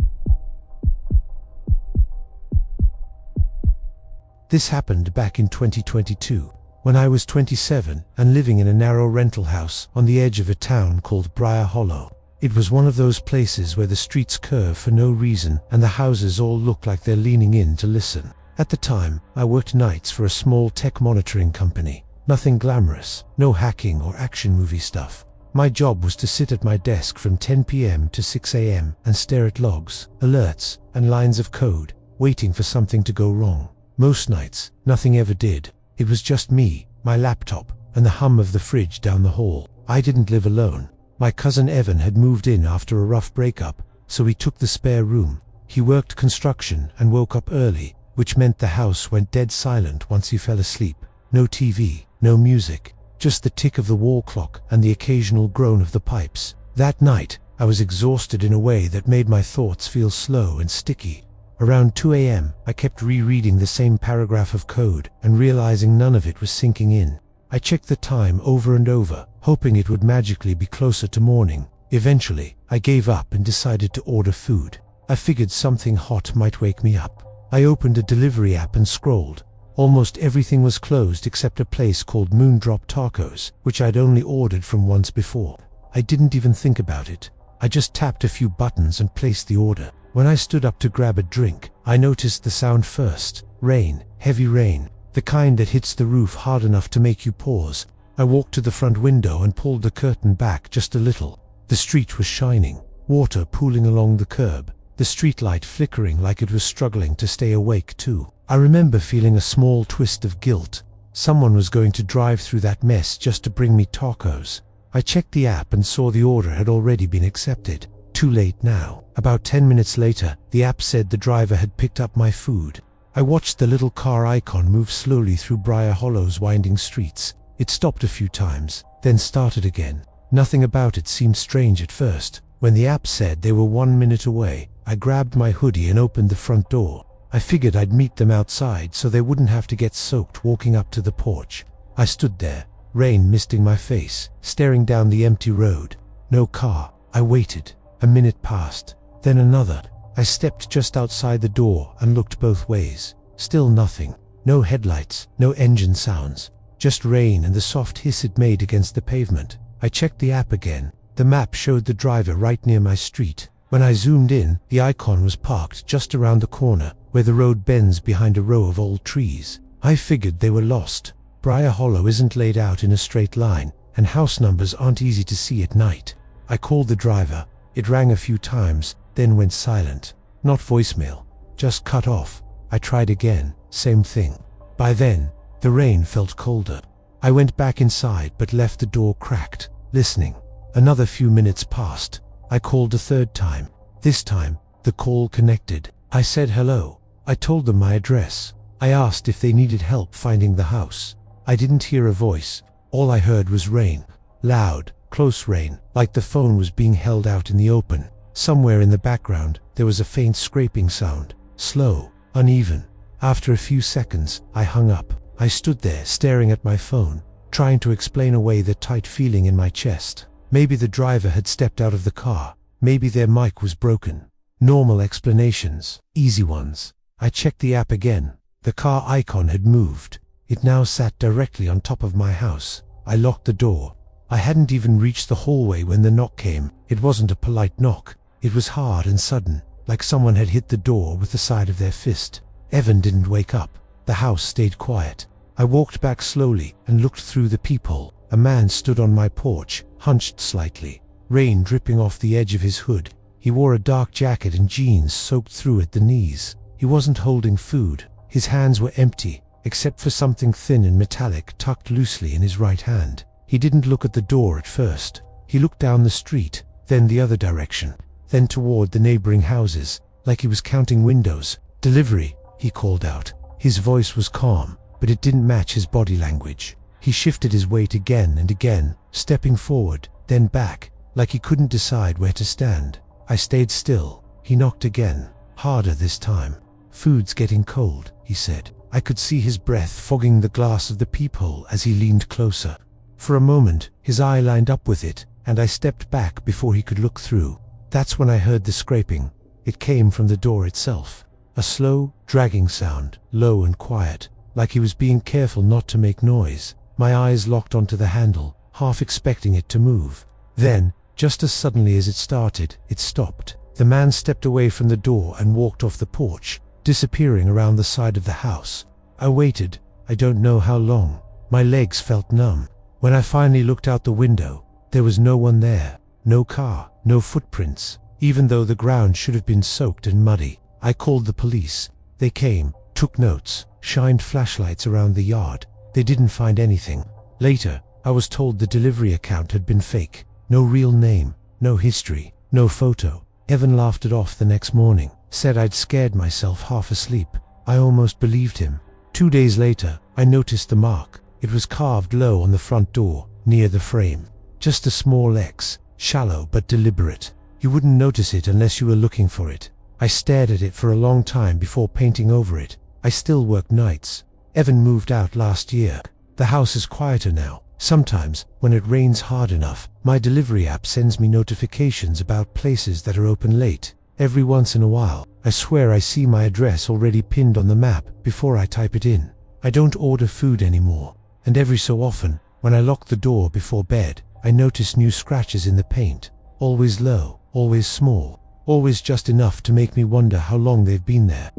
This happened back in 2022, when I was 27 and living in a narrow rental house on the edge of a town called Briar Hollow. It was one of those places where the streets curve for no reason and the houses all look like they're leaning in to listen. At the time, I worked nights for a small tech monitoring company. Nothing glamorous, no hacking or action movie stuff. My job was to sit at my desk from 10 p.m. to 6 a.m. and stare at logs, alerts, and lines of code, waiting for something to go wrong. Most nights, nothing ever did. It was just me, my laptop, and the hum of the fridge down the hall. I didn't live alone. My cousin Evan had moved in after a rough breakup, so he took the spare room. He worked construction and woke up early, which meant the house went dead silent once he fell asleep. No TV, no music, just the tick of the wall clock and the occasional groan of the pipes. That night, I was exhausted in a way that made my thoughts feel slow and sticky. Around 2 a.m., I kept rereading the same paragraph of code and realizing none of it was sinking in. I checked the time over and over, hoping it would magically be closer to morning. Eventually, I gave up and decided to order food. I figured something hot might wake me up. I opened a delivery app and scrolled. Almost everything was closed except a place called Moondrop Tacos, which I'd only ordered from once before. I didn't even think about it. I just tapped a few buttons and placed the order. When I stood up to grab a drink, I noticed the sound first. Rain, heavy rain, the kind that hits the roof hard enough to make you pause. I walked to the front window and pulled the curtain back just a little. The street was shining, water pooling along the curb, the streetlight flickering like it was struggling to stay awake too. I remember feeling a small twist of guilt. Someone was going to drive through that mess just to bring me tacos. I checked the app and saw the order had already been accepted. Too late now. About 10 minutes later, the app said the driver had picked up my food. I watched the little car icon move slowly through Briar Hollow's winding streets. It stopped a few times, then started again. Nothing about it seemed strange at first. When the app said they were 1 minute away, I grabbed my hoodie and opened the front door. I figured I'd meet them outside so they wouldn't have to get soaked walking up to the porch. I stood there, rain misting my face, staring down the empty road. No car. I waited. A minute passed, then another. I stepped just outside the door and looked both ways. Still nothing. No headlights, no engine sounds. Just rain and the soft hiss it made against the pavement. I checked the app again. The map showed the driver right near my street. When I zoomed in, the icon was parked just around the corner, where the road bends behind a row of old trees. I figured they were lost. Briar Hollow isn't laid out in a straight line, and house numbers aren't easy to see at night. I called the driver. It rang a few times, then went silent. Not voicemail, just cut off. I tried again, same thing. By then, the rain felt colder. I went back inside but left the door cracked, listening. Another few minutes passed. I called a third time. This time, the call connected. I said hello. I told them my address. I asked if they needed help finding the house. I didn't hear a voice. All I heard was rain. Loud, close rain, like the phone was being held out in the open. Somewhere in the background, there was a faint scraping sound. Slow, uneven. After a few seconds, I hung up. I stood there staring at my phone, trying to explain away the tight feeling in my chest. Maybe the driver had stepped out of the car. Maybe their mic was broken. Normal explanations, easy ones. I checked the app again. The car icon had moved. It now sat directly on top of my house. I locked the door. I hadn't even reached the hallway when the knock came. It wasn't a polite knock. It was hard and sudden, like someone had hit the door with the side of their fist. Evan didn't wake up. The house stayed quiet. I walked back slowly and looked through the peephole. A man stood on my porch, hunched slightly, rain dripping off the edge of his hood. He wore a dark jacket and jeans soaked through at the knees. He wasn't holding food. His hands were empty, except for something thin and metallic tucked loosely in his right hand. He didn't look at the door at first. He looked down the street, then the other direction, then toward the neighboring houses, like he was counting windows. "Delivery," he called out. His voice was calm, but it didn't match his body language. He shifted his weight again and again, stepping forward, then back, like he couldn't decide where to stand. I stayed still. He knocked again, harder this time. "Food's getting cold," he said. I could see his breath fogging the glass of the peephole as he leaned closer. For a moment, his eye lined up with it, and I stepped back before he could look through. That's when I heard the scraping. It came from the door itself. A slow, dragging sound, low and quiet, like he was being careful not to make noise. My eyes locked onto the handle, half expecting it to move. Then, just as suddenly as it started, it stopped. The man stepped away from the door and walked off the porch, disappearing around the side of the house. I waited, I don't know how long. My legs felt numb. When I finally looked out the window, there was no one there. No car, no footprints, even though the ground should have been soaked and muddy. I called the police. They came, took notes, shined flashlights around the yard. They didn't find anything. Later, I was told the delivery account had been fake. No real name, no history, no photo. Evan laughed it off the next morning, said I'd scared myself half asleep. I almost believed him. 2 days later, I noticed the mark. It was carved low on the front door, near the frame. Just a small X, shallow but deliberate. You wouldn't notice it unless you were looking for it. I stared at it for a long time before painting over it. I still work nights. Evan moved out last year. The house is quieter now. Sometimes, when it rains hard enough, my delivery app sends me notifications about places that are open late. Every once in a while, I swear I see my address already pinned on the map before I type it in. I don't order food anymore, and every so often, when I lock the door before bed, I notice new scratches in the paint. Always low, always small, always just enough to make me wonder how long they've been there.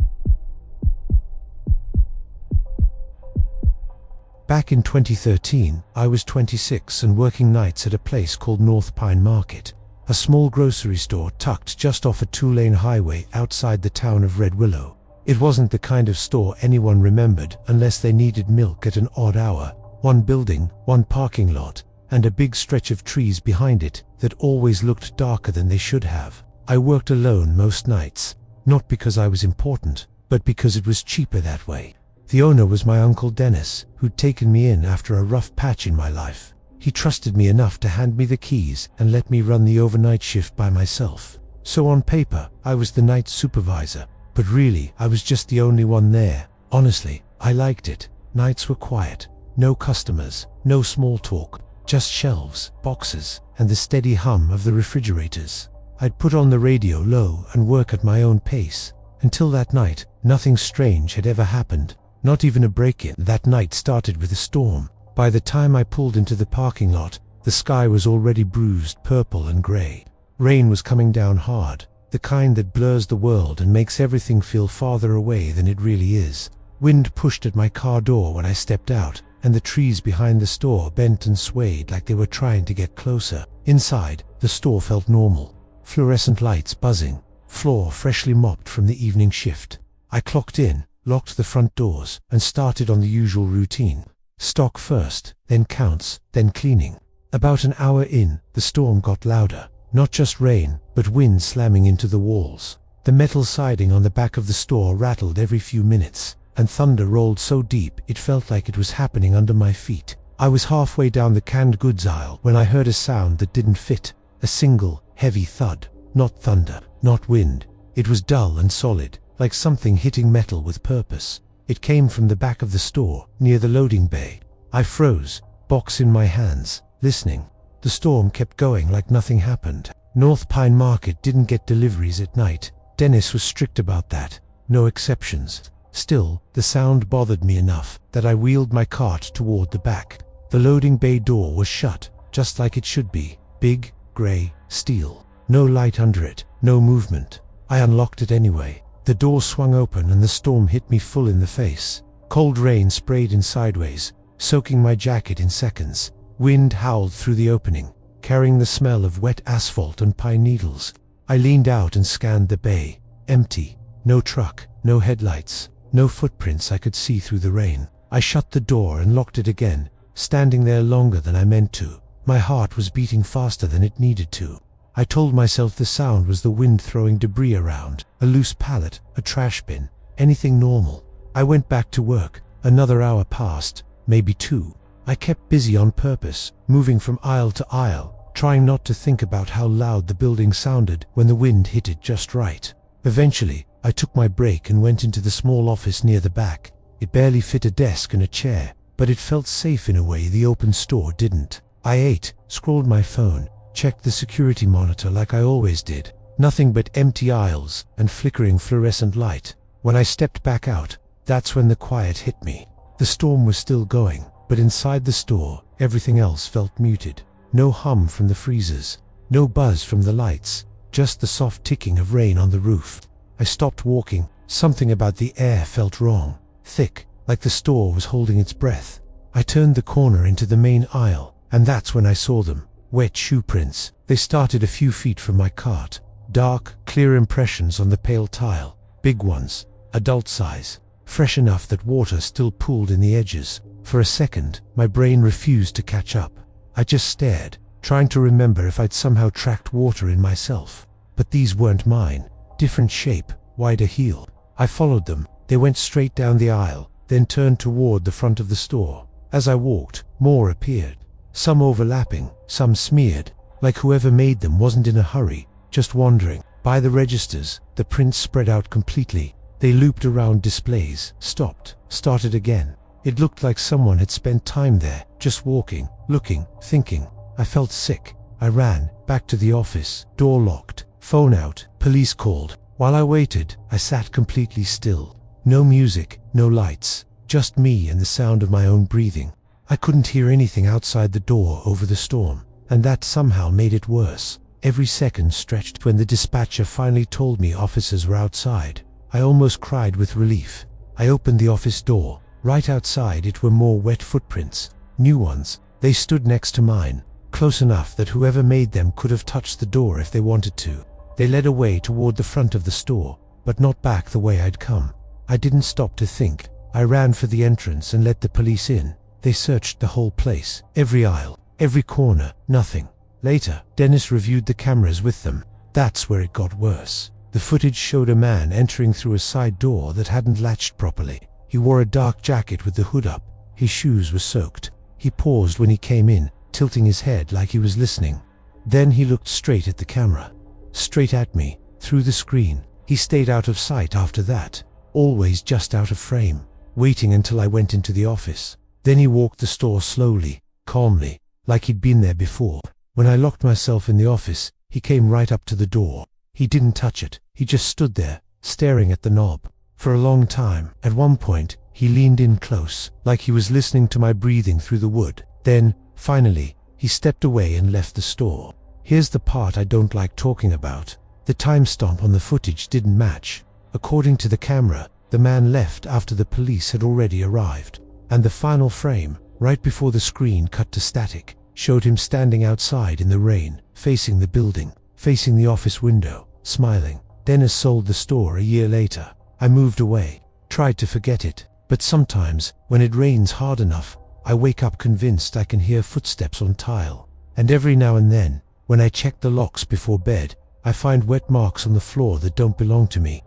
Back in 2013, I was 26 and working nights at a place called North Pine Market, a small grocery store tucked just off a 2-lane highway outside the town of Red Willow. It wasn't the kind of store anyone remembered unless they needed milk at an odd hour. One building, one parking lot, and a big stretch of trees behind it that always looked darker than they should have. I worked alone most nights, not because I was important, but because it was cheaper that way. The owner was my Uncle Dennis, who'd taken me in after a rough patch in my life. He trusted me enough to hand me the keys and let me run the overnight shift by myself. So on paper, I was the night supervisor, but really, I was just the only one there. Honestly, I liked it. Nights were quiet, no customers, no small talk, just shelves, boxes, and the steady hum of the refrigerators. I'd put on the radio low and work at my own pace. Until that night, nothing strange had ever happened. Not even a break-in. That night started with a storm. By the time I pulled into the parking lot, the sky was already bruised purple and grey. Rain was coming down hard, the kind that blurs the world and makes everything feel farther away than it really is. Wind pushed at my car door when I stepped out, and the trees behind the store bent and swayed like they were trying to get closer. Inside, the store felt normal. Fluorescent lights buzzing, floor freshly mopped from the evening shift. I clocked in, locked the front doors, and started on the usual routine. Stock first, then counts, then cleaning. About an hour in, the storm got louder. Not just rain, but wind slamming into the walls. The metal siding on the back of the store rattled every few minutes, and thunder rolled so deep it felt like it was happening under my feet. I was halfway down the canned goods aisle when I heard a sound that didn't fit. A single, heavy thud. Not thunder, not wind. It was dull and solid, like something hitting metal with purpose. It came from the back of the store, near the loading bay. I froze, box in my hands, listening. The storm kept going like nothing happened. North Pine Market didn't get deliveries at night. Dennis was strict about that. No exceptions. Still, the sound bothered me enough that I wheeled my cart toward the back. The loading bay door was shut, just like it should be. Big, grey, steel. No light under it, no movement. I unlocked it anyway. The door swung open and the storm hit me full in the face. Cold rain sprayed in sideways, soaking my jacket in seconds. Wind howled through the opening, carrying the smell of wet asphalt and pine needles. I leaned out and scanned the bay. Empty. No truck, no headlights, no footprints I could see through the rain. I shut the door and locked it again, standing there longer than I meant to. My heart was beating faster than it needed to. I told myself the sound was the wind throwing debris around, a loose pallet, a trash bin, anything normal. I went back to work. Another hour passed, maybe two. I kept busy on purpose, moving from aisle to aisle, trying not to think about how loud the building sounded when the wind hit it just right. Eventually, I took my break and went into the small office near the back. It barely fit a desk and a chair, but it felt safe in a way the open store didn't. I ate, scrolled my phone, checked the security monitor like I always did. Nothing but empty aisles and flickering fluorescent light. When I stepped back out, that's when the quiet hit me. The storm was still going, but inside the store, everything else felt muted. No hum from the freezers, no buzz from the lights, just the soft ticking of rain on the roof. I stopped walking. Something about the air felt wrong. Thick, like the store was holding its breath. I turned the corner into the main aisle, and that's when I saw them. Wet shoe prints. They started a few feet from my cart. Dark, clear impressions on the pale tile. Big ones, adult size. Fresh enough that water still pooled in the edges. For a second, my brain refused to catch up. I just stared, trying to remember if I'd somehow tracked water in myself. But these weren't mine. Different shape, wider heel. I followed them. They went straight down the aisle, then turned toward the front of the store. As I walked, more appeared. Some overlapping, some smeared, like whoever made them wasn't in a hurry, just wandering. By the registers, the prints spread out completely. They looped around displays, stopped, started again. It looked like someone had spent time there, just walking, looking, thinking. I felt sick. I ran, back to the office, door locked, phone out, police called. While I waited, I sat completely still. No music, no lights, just me and the sound of my own breathing. I couldn't hear anything outside the door over the storm, and that somehow made it worse. Every second stretched. When the dispatcher finally told me officers were outside, I almost cried with relief. I opened the office door. Right outside it were more wet footprints, new ones. They stood next to mine, close enough that whoever made them could have touched the door if they wanted to. They led away toward the front of the store, but not back the way I'd come. I didn't stop to think. I ran for the entrance and let the police in. They searched the whole place, every aisle, Every corner, nothing. Later, Dennis reviewed the cameras with them. That's where it got worse. The footage showed a man entering through a side door that hadn't latched properly. He wore a dark jacket with the hood up. His shoes were soaked. He paused when he came in, tilting his head like he was listening. Then he looked straight at the camera. Straight at me, through the screen. He stayed out of sight after that, always just out of frame, waiting until I went into the office. Then he walked the store slowly, calmly, like he'd been there before. When I locked myself in the office, he came right up to the door. He didn't touch it. He just stood there, staring at the knob. For a long time. At one point, he leaned in close, like he was listening to my breathing through the wood. Then, finally, he stepped away and left the store. Here's the part I don't like talking about. The timestamp on the footage didn't match. According to the camera, the man left after the police had already arrived. And the final frame, right before the screen cut to static, showed him standing outside in the rain, facing the building, facing the office window, smiling. Dennis sold the store a year later. I moved away, tried to forget it, but sometimes, when it rains hard enough, I wake up convinced I can hear footsteps on tile. And every now and then, when I check the locks before bed, I find wet marks on the floor that don't belong to me.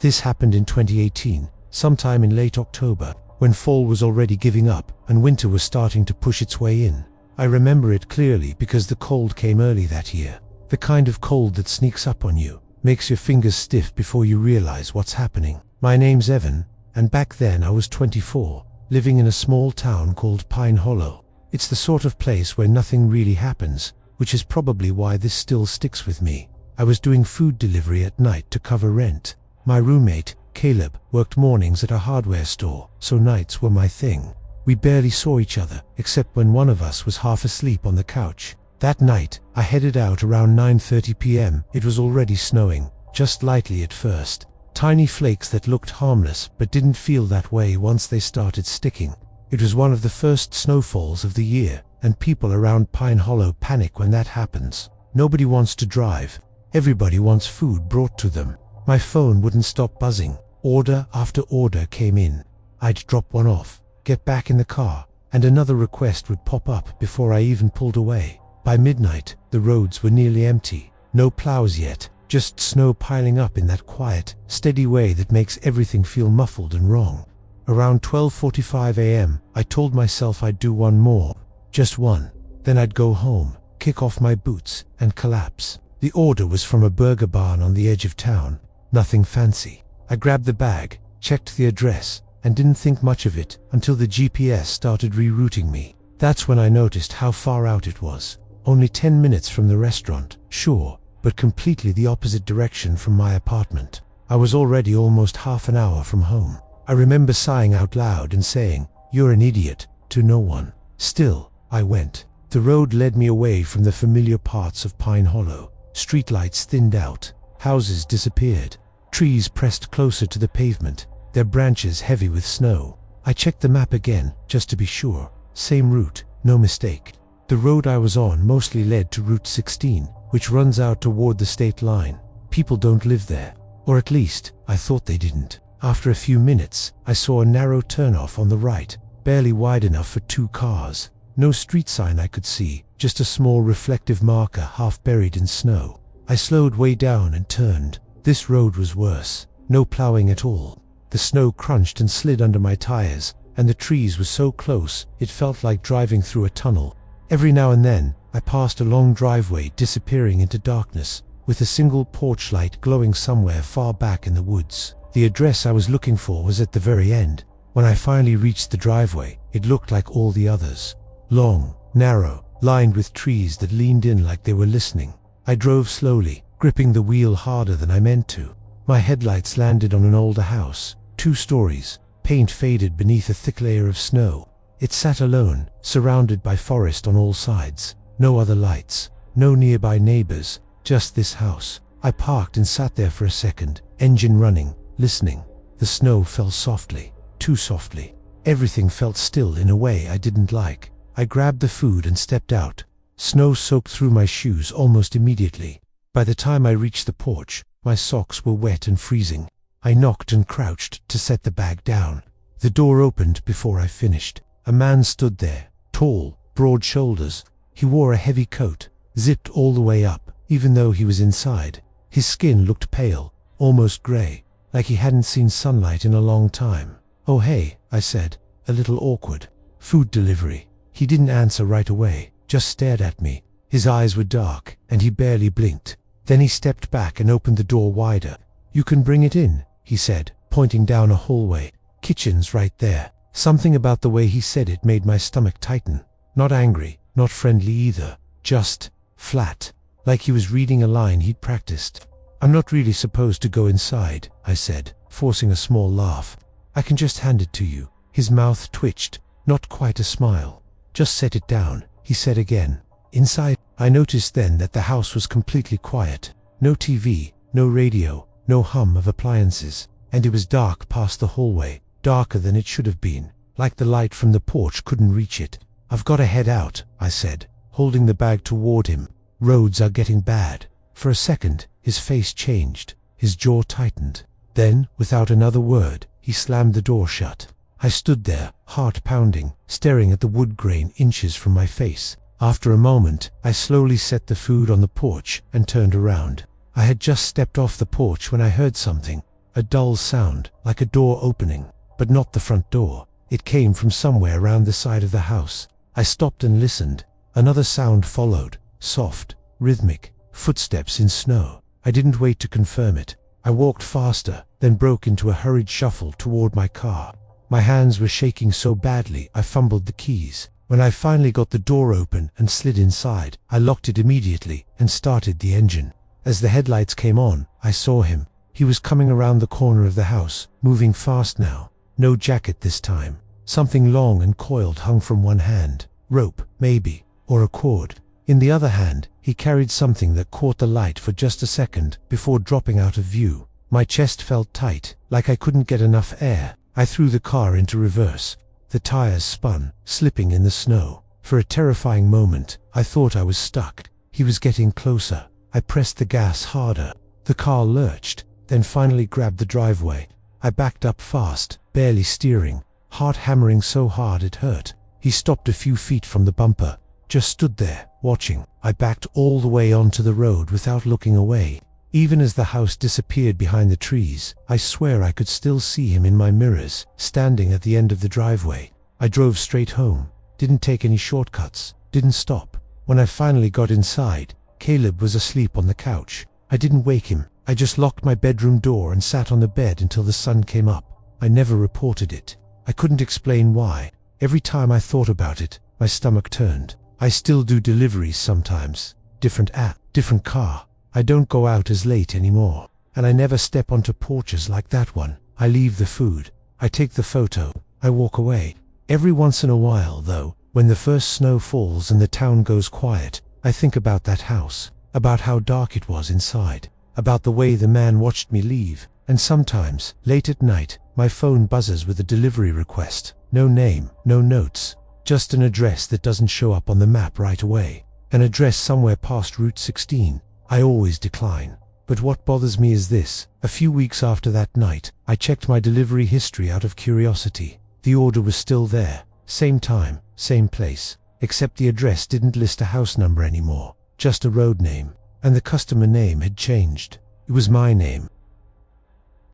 This happened in 2018, sometime in late October, when fall was already giving up and winter was starting to push its way in. I remember it clearly because the cold came early that year. The kind of cold that sneaks up on you, makes your fingers stiff before you realize what's happening. My name's Evan, and back then I was 24, living in a small town called Pine Hollow. It's the sort of place where nothing really happens, which is probably why this still sticks with me. I was doing food delivery at night to cover rent. My roommate, Caleb, worked mornings at a hardware store, so nights were my thing. We barely saw each other, except when one of us was half asleep on the couch. That night, I headed out around 9:30 p.m. It was already snowing, just lightly at first. Tiny flakes that looked harmless but didn't feel that way once they started sticking. It was one of the first snowfalls of the year, and people around Pine Hollow panic when that happens. Nobody wants to drive. Everybody wants food brought to them. My phone wouldn't stop buzzing. Order after order came in. I'd drop one off, get back in the car, and another request would pop up before I even pulled away. By midnight, the roads were nearly empty. No plows yet, just snow piling up in that quiet, steady way that makes everything feel muffled and wrong. Around 12:45 a.m., I told myself I'd do one more. Just one. Then I'd go home, kick off my boots, and collapse. The order was from a burger barn on the edge of town. Nothing fancy. I grabbed the bag, checked the address, and didn't think much of it until the GPS started rerouting me. That's when I noticed how far out it was. Only 10 minutes from the restaurant, sure, but completely the opposite direction from my apartment. I was already almost half an hour from home. I remember sighing out loud and saying, "You're an idiot," to no one. Still, I went. The road led me away from the familiar parts of Pine Hollow. Streetlights thinned out. Houses disappeared. Trees pressed closer to the pavement, their branches heavy with snow. I checked the map again, just to be sure. Same route, no mistake. The road I was on mostly led to Route 16, which runs out toward the state line. People don't live there. Or at least, I thought they didn't. After a few minutes, I saw a narrow turnoff on the right, barely wide enough for 2 cars. No street sign I could see, just a small reflective marker half buried in snow. I slowed way down and turned. This road was worse. No plowing at all. The snow crunched and slid under my tires, and the trees were so close, it felt like driving through a tunnel. Every now and then, I passed a long driveway disappearing into darkness, with a single porch light glowing somewhere far back in the woods. The address I was looking for was at the very end. When I finally reached the driveway, it looked like all the others. Long, narrow, lined with trees that leaned in like they were listening. I drove slowly, gripping the wheel harder than I meant to. My headlights landed on an older house, 2 stories, paint faded beneath a thick layer of snow. It sat alone, surrounded by forest on all sides. No other lights, no nearby neighbors, just this house. I parked and sat there for a second, engine running, listening. The snow fell softly, too softly. Everything felt still in a way I didn't like. I grabbed the food and stepped out. Snow soaked through my shoes almost immediately. By the time I reached the porch, my socks were wet and freezing. I knocked and crouched to set the bag down. The door opened before I finished. A man stood there, tall, broad shoulders. He wore a heavy coat, zipped all the way up, even though he was inside. His skin looked pale, almost grey, like he hadn't seen sunlight in a long time. "Oh hey," I said, a little awkward. "Food delivery." He didn't answer right away, just stared at me. His eyes were dark, and he barely blinked. Then he stepped back and opened the door wider. "You can bring it in," he said, pointing down a hallway. "Kitchen's right there." Something about the way he said it made my stomach tighten. Not angry, not friendly either, just flat, like he was reading a line he'd practiced. "I'm not really supposed to go inside," I said, forcing a small laugh. "I can just hand it to you." His mouth twitched, not quite a smile. "Just set it down," he said again. Inside, I noticed then that the house was completely quiet. No TV, no radio, no hum of appliances. And it was dark past the hallway, darker than it should have been, like the light from the porch couldn't reach it. "I've got to head out," I said, holding the bag toward him. "Roads are getting bad." For a second, his face changed, his jaw tightened. Then, without another word, he slammed the door shut. I stood there, heart pounding, staring at the wood grain inches from my face. After a moment, I slowly set the food on the porch and turned around. I had just stepped off the porch when I heard something, a dull sound, like a door opening, but not the front door. It came from somewhere around the side of the house. I stopped and listened. Another sound followed, soft, rhythmic, footsteps in snow. I didn't wait to confirm it. I walked faster, then broke into a hurried shuffle toward my car. My hands were shaking so badly I fumbled the keys. When I finally got the door open and slid inside, I locked it immediately and started the engine. As the headlights came on, I saw him. He was coming around the corner of the house, moving fast now. No jacket this time. Something long and coiled hung from one hand. Rope, maybe, or a cord. In the other hand, he carried something that caught the light for just a second before dropping out of view. My chest felt tight, like I couldn't get enough air. I threw the car into reverse. The tires spun, slipping in the snow. For a terrifying moment, I thought I was stuck. He was getting closer. I pressed the gas harder. The car lurched, then finally grabbed the driveway. I backed up fast, barely steering, heart hammering so hard it hurt. He stopped a few feet from the bumper, just stood there, watching. I backed all the way onto the road without looking away. Even as the house disappeared behind the trees, I swear I could still see him in my mirrors, standing at the end of the driveway. I drove straight home, didn't take any shortcuts, didn't stop. When I finally got inside, Caleb was asleep on the couch. I didn't wake him. I just locked my bedroom door and sat on the bed until the sun came up. I never reported it. I couldn't explain why. Every time I thought about it, my stomach turned. I still do deliveries sometimes. Different app, different car. I don't go out as late anymore. And I never step onto porches like that one. I leave the food. I take the photo. I walk away. Every once in a while, though, when the first snow falls and the town goes quiet, I think about that house, about how dark it was inside, about the way the man watched me leave, and sometimes, late at night, my phone buzzes with a delivery request. No name, no notes, just an address that doesn't show up on the map right away. An address somewhere past Route 16. I always decline. But what bothers me is this. A few weeks after that night, I checked my delivery history out of curiosity. The order was still there. Same time, same place. Except the address didn't list a house number anymore, just a road name. And the customer name had changed. It was my name.